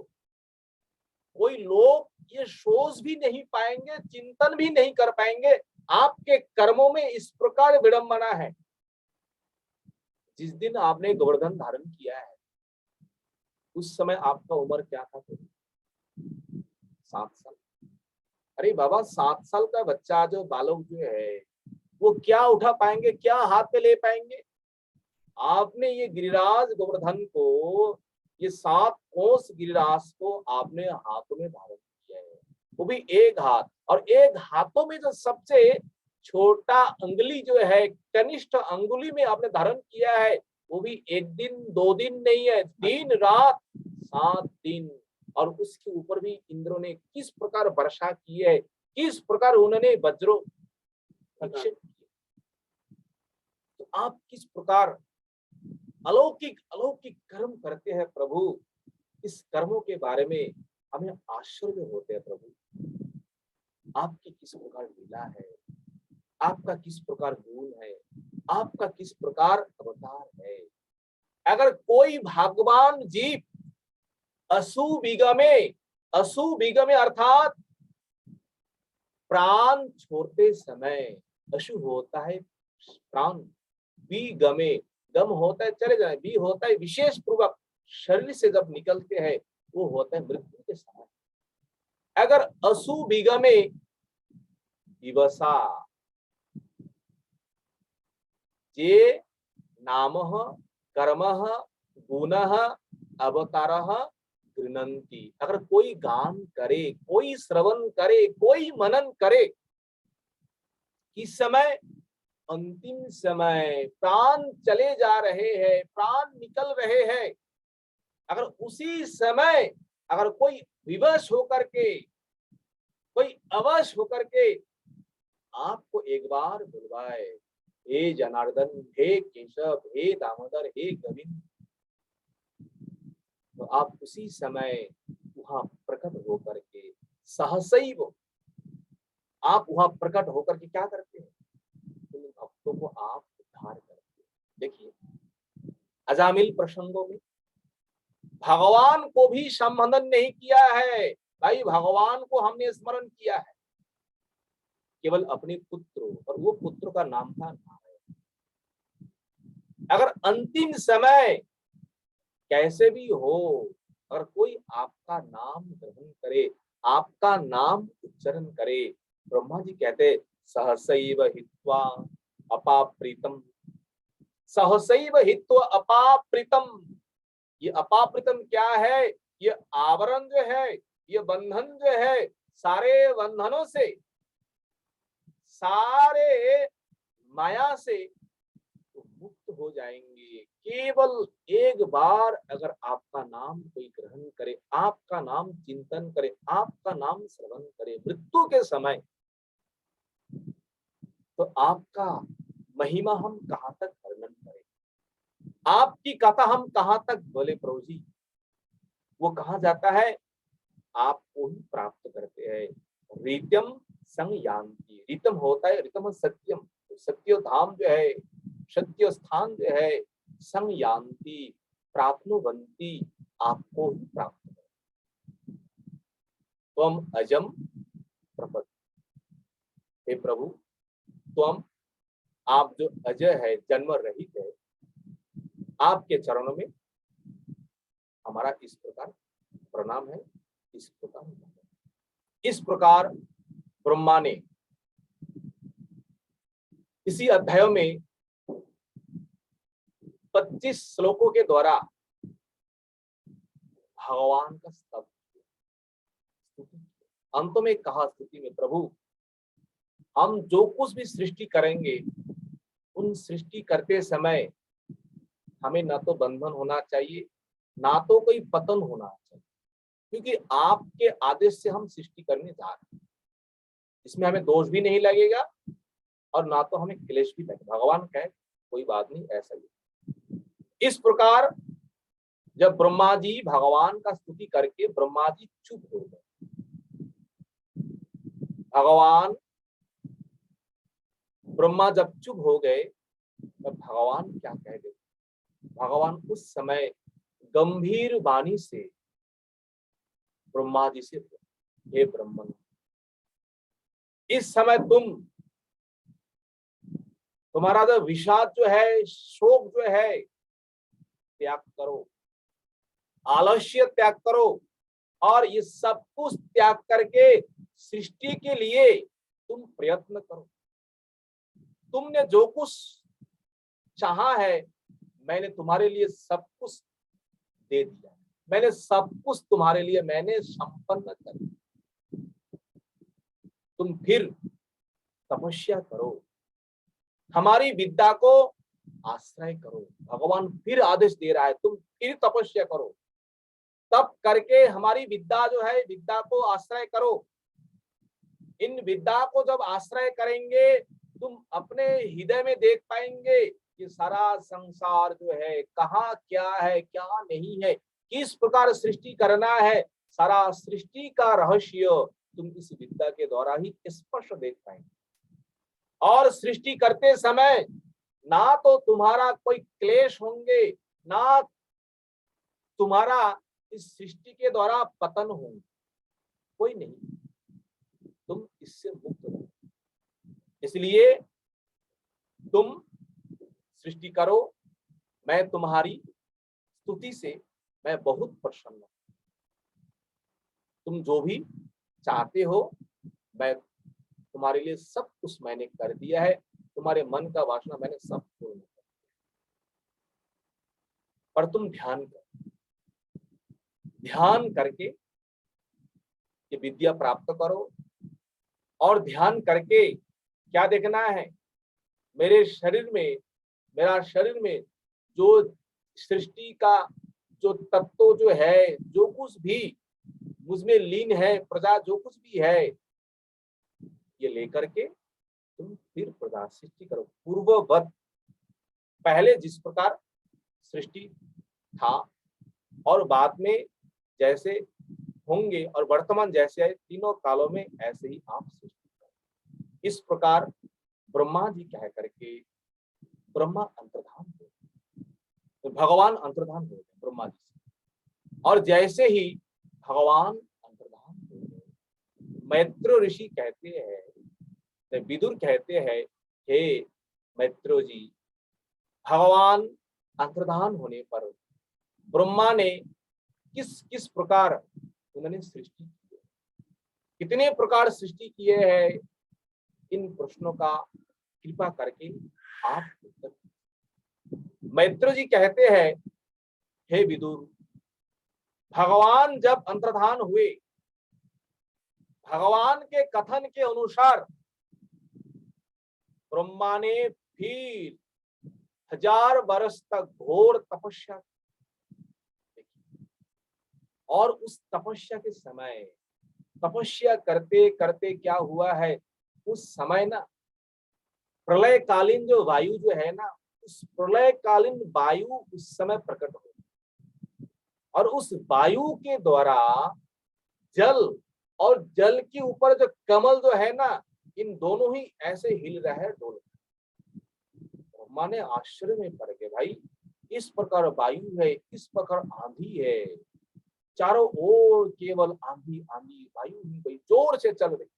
कोई लोग ये सोच भी नहीं पाएंगे, चिंतन भी नहीं कर पाएंगे आपके कर्मों में इस प्रकार विडंबना है। जिस दिन आपने गोवर्धन धारण किया है उस समय आपका उम्र क्या था? 7 साल। अरे बाबा 7 साल का बच्चा जो बालक जो है वो क्या उठा पाएंगे, क्या हाथ में ले पाएंगे? आपने ये गिरिराज गोवर्धन को, ये 7 कोस गिरिराज को आपने हाथों में धारण किया है, वो भी एक हाथ। और एक हाथों में जो सबसे छोटा अंगुली जो है, कनिष्ठ अंगुली में आपने धारण किया है, वो भी एक दिन 2 दिन नहीं है, दिन रात 7 दिन। और उसके ऊपर भी इंद्रों ने किस प्रकार वर्षा की है, किस प्रकार उन्होंने वज्रों निक्षेप किए। तो आप किस प्रकार अलौकिक अलौकिक कर्म करते हैं प्रभु, इस कर्मों के बारे में हमें आश्चर्य होते हैं प्रभु। आपकी किस प्रकार लीला है, आपका किस प्रकार गुण है, आपका किस प्रकार अवतार है। अगर कोई भगवान जीव असुबिगमे अर्थात प्राण छोड़ते समय, अशु होता है प्राण, विगमे गम होता है चले जाए, भी होता है विशेष पूर्वक शरीर से जब निकलते हैं वो होता है मृत्यु के समय। अगर असुबिगमे दिवसा जे नामः कर्मः गुणः अवतारः गृह्णन्ति। अगर कोई गान करे, कोई श्रवण करे, कोई मनन करे, किस समय? अंतिम समय, प्राण चले जा रहे हैं, प्राण निकल रहे हैं, अगर उसी समय अगर कोई विवश होकर के, कोई अवश होकर के आपको एक बार बुलवाए, हे जनार्दन, हे केशव, हे दामोदर, हे गोविंद, तो आप उसी समय वहां प्रकट होकर के सहसैव आप वहां प्रकट होकर के क्या करते हैं? उन भक्तों को आप उद्धार करते हैं। देखिए अजामिल प्रसंगों में भगवान को भी संबोधन नहीं किया है, भाई भगवान को हमने स्मरण किया है केवल अपने पुत्र, और वो पुत्र का नाम था नारायण। अगर अंतिम समय कैसे भी हो, अगर कोई आपका नाम ग्रहण करे, आपका नाम उच्चारण करे, ब्रह्मा जी कहते सहसैव हित्वा अपाप्रीतम, सहसैव हित्वा अपाप्रीतम। ये अपाप्रीतम क्या है? ये आवरण जो है, ये बंधन जो है, सारे बंधनों से, सारे माया से मुक्त हो जाएंगे। केवल एक बार अगर आपका नाम कोई ग्रहण करे, आपका नाम चिंतन करे, आपका नाम श्रवण करे मृत्यु के समय, तो आपका महिमा हम कहां तक वर्णन करें, आपकी कथा हम कहां तक बोले प्रभु जी। वो कहा जाता है, आपको ही प्राप्त करते हैं। रीतम संयान्ति, रीतम होता है, रीतम सत्यम, सत्य धाम जो है, सत्य स्थान जो है, संयान्ति प्राप्नुवन्ति, आपको ही प्राप्त कर। त्वम अजम प्रपद, हे प्रभु त्वम आप जो अजय है, जन्म रहित है, आपके चरणों में हमारा इस प्रकार प्रणाम है। इस प्रकार ब्रह्मा ने इसी अध्याय में 25 श्लोकों के द्वारा भगवान का स्तव किया। अंत में कहा स्तुति में, प्रभु हम जो कुछ भी सृष्टि करेंगे, उन सृष्टि करते समय हमें ना तो बंधन होना चाहिए, ना तो कोई पतन होना चाहिए, क्योंकि आपके आदेश से हम सृष्टि करने जा रहे हैं। इसमें हमें दोष भी नहीं लगेगा और ना तो हमें क्लेश भी लगेगा। भगवान कहे कोई बात नहीं, ऐसा ही। इस प्रकार जब ब्रह्मा जी भगवान का स्तुति करके ब्रह्मा जी चुप हो गए, भगवान ब्रह्मा जब चुप हो गए तब भगवान क्या कह गए? भगवान उस समय गंभीर वाणी से ब्रह्मा जी से, हे ब्रह्मन, इस समय तुम्हारा जो विषाद जो है, शोक जो है, त्याग करो, आलस्य त्याग करो और ये सब कुछ त्याग करके सृष्टि के लिए तुम प्रयत्न करो। तुमने जो कुछ चाहा है, मैंने तुम्हारे लिए सब कुछ दे दिया, मैंने सब कुछ तुम्हारे लिए मैंने संपन्न कर दिया। तुम फिर तपस्या करो, हमारी विद्या को आश्रय करो। भगवान फिर आदेश दे रहा है, तुम फिर तपस्या करो, तप करके हमारी विद्या जो है, विद्या को आश्रय करो। इन विद्या को जब आश्रय करेंगे, तुम अपने हृदय में देख पाएंगे कि सारा संसार जो है, कहाँ क्या है क्या नहीं है, किस प्रकार सृष्टि करना है, सारा सृष्टि का रहस्य तुम इस विद्या के द्वारा ही स्पष्ट देख पाएंगे। और सृष्टि करते समय ना तो तुम्हारा कोई क्लेश होंगे, ना तुम्हारा इस सृष्टि के द्वारा पतन होंगे, कोई नहीं, तुम इससे मुक्त हो। इसलिए तुम सृष्टि करो, मैं तुम्हारी स्तुति से मैं बहुत प्रसन्न हूं। तुम जो भी चाहते हो, मैं तुम्हारे लिए सब कुछ मैंने कर दिया है, तुम्हारे मन का वासना मैंने सब पूर्ण कर दिया। पर तुम ध्यान करो, ध्यान करके ये विद्या प्राप्त करो और ध्यान करके क्या देखना है, मेरे शरीर में, मेरा शरीर में जो सृष्टि का जो तत्व जो है, जो कुछ भी मुझमें लीन है, प्रजा जो कुछ भी है, ये लेकर के तुम फिर प्रजा सृष्टि करो। पूर्ववत पहले जिस प्रकार सृष्टि था और बाद में जैसे होंगे और वर्तमान जैसे है, तीनों कालों में ऐसे ही आप सृष्टि करो। इस प्रकार ब्रह्मा जी कह करके ब्रह्मा अंतर्धान हो, तो भगवान अंतर्धान हो गए ब्रह्मा जी से। और जैसे ही भगवान अंतर्धान हो गए, मैत्रेय ऋषि कहते हैं, विदुर कहते हैं, हे मैत्रेय जी, भगवान अंतर्धान होने पर ब्रह्मा ने किस किस प्रकार उन्होंने सृष्टि की, कितने प्रकार सृष्टि किए हैं, इन प्रश्नों का कृपा करके आप उत्तर। मैत्रेय जी कहते हैं, हे विदुर, भगवान जब अंतर्धान हुए, भगवान के कथन के अनुसार ब्रह्मा ने फिर 1000 वर्ष तक घोर तपस्या की। और उस तपस्या के समय, तपस्या करते करते क्या हुआ है, उस समय ना प्रलयकालीन जो वायु जो है ना, उस प्रलयकालीन वायु उस समय प्रकट हो, और उस वायु के द्वारा जल और जल के ऊपर जो कमल जो है ना, इन दोनों ही ऐसे हिल रहे हैं, डोल रहे। ब्रह्मा ने आश्चर्य में पड़ गए, भाई इस प्रकार वायु है, इस प्रकार आंधी है, चारों ओर केवल आंधी आंधी, वायु ही भाई जोर से चल रही।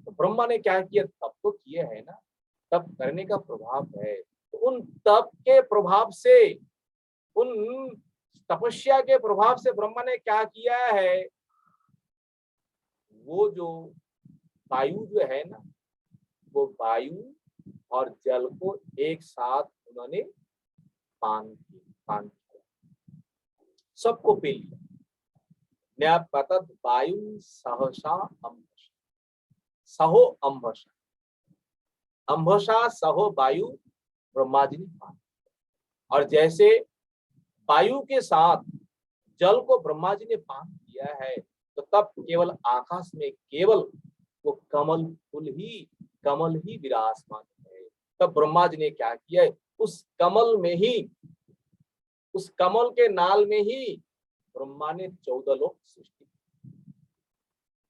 तो ब्रह्मा ने क्या किया, तब तो किए है ना, तप करने का प्रभाव है। तो उन तप के प्रभाव से, उन तपस्या के प्रभाव से ब्रह्मा ने क्या किया है, वो जो वायु जो है ना, वो वायु और जल को एक साथ उन्होंने पान किया, सबको पी लिया। न्यापतत वायु सहसा अम्भसा, सहो अम्भसा, अम्भसा सहो वायु, ब्रह्मा जी ने पान। और जैसे वायु के साथ जल को ब्रह्मा जी ने पान किया है, तो तब केवल आकाश में केवल वो कमल ही विराजमान है। तब ब्रह्मा जी ने क्या किया है, उस कमल में ही, उस कमल के नाल में ही ब्रह्मा ने 14 लोक सृष्टि।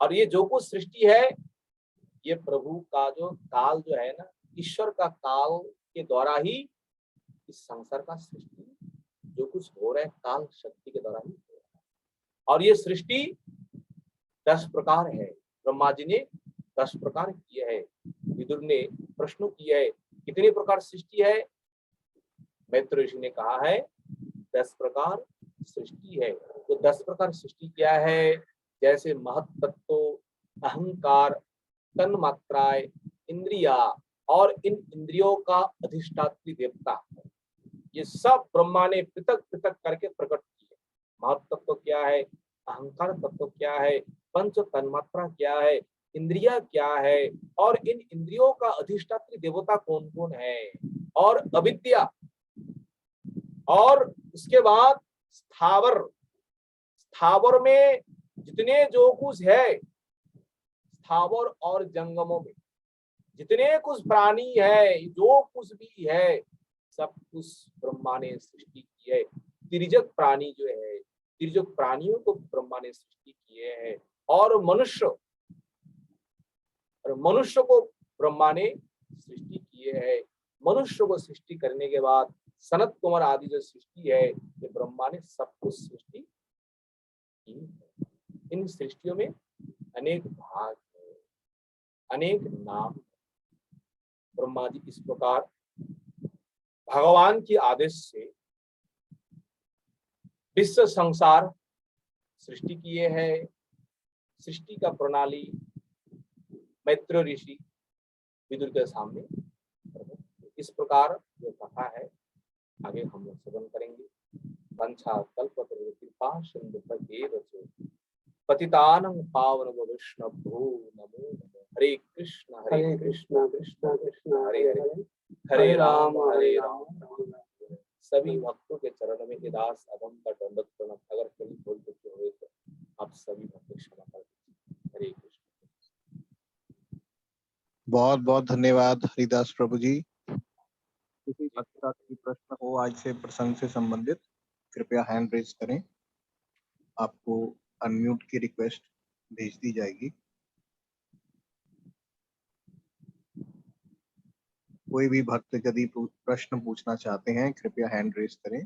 और ये जो कुछ सृष्टि है, ये प्रभु का जो काल जो है ना, ईश्वर का काल के द्वारा ही इस संसार का सृष्टि जो कुछ हो रहा है, काल शक्ति के द्वारा ही हो रहा है। और ये सृष्टि 10 प्रकार है, ब्रह्मा जी ने 10 प्रकार किए है। विदुर ने प्रश्न किया है, कितने प्रकार सृष्टि है? मैत्र ऋषि ने कहा है 10 प्रकार सृष्टि है। तो 10 प्रकार सृष्टि क्या है? जैसे महत्तत्व, अहंकार, तन्मात्राएं, इंद्रिया और इन इंद्रियों का अधिष्ठात्री देवता, ये सब ब्रह्मा ने पृथक पृथक करके प्रकट किए। महत्तत्व क्या है, अहंकार तत्व क्या है, पंच तन्मात्रा क्या है, इंद्रिया क्या है, और इन इंद्रियों का अधिष्ठात्री देवता कौन कौन है, और अविद्या, और उसके बाद स्थावर, स्थावर में जितने जो कुछ है, स्थावर और जंगमों में जितने कुछ प्राणी है, जो कुछ भी है, सब कुछ ब्रह्मा ने सृष्टि की है। तिर्यक प्राणी जो है, तिर्यक प्राणियों को ब्रह्मा ने सृष्टि किए हैं। और मनुष्य को ब्रह्मा ने सृष्टि किए है। मनुष्य को सृष्टि करने के बाद सनत कुमार आदि जो सृष्टि है, ये ब्रह्मा ने सब कुछ सृष्टि की। इन सृष्टियों में अनेक भाग है, अनेक नाम। ब्रह्मा जी इस प्रकार भगवान के आदेश से विश्व संसार सृष्टि किए हैं। सृष्टि का प्रणाली मैत्र ऋषि विदुर के सामने इस प्रकार जो कथा है, आगे हम लोग श्रवण करेंगे। वंशा कल्पतरु कृपा सिंधु पतितानं पावन वैष्णवो नमो नमः। हरे कृष्ण कृष्ण कृष्ण हरे हरे, हरे राम सभी भक्तों के चरणों में दास अधम का दंडवत प्रणाम। अगर कहीं भूल चुके हुए तो आप सभी भक्त क्षमा कर दीजिए। हरे कृष्ण। बहुत बहुत धन्यवाद हरिदास प्रभु जी। किसी भक्त का कोई प्रश्न हो आज से प्रसंग से संबंधित, कृपया हैंड रेज करें, आपको अनम्यूट की रिक्वेस्ट भेज दी जाएगी। कोई भी भक्त यदि प्रश्न पूछना चाहते हैं, कृपया हैंड रेज करें।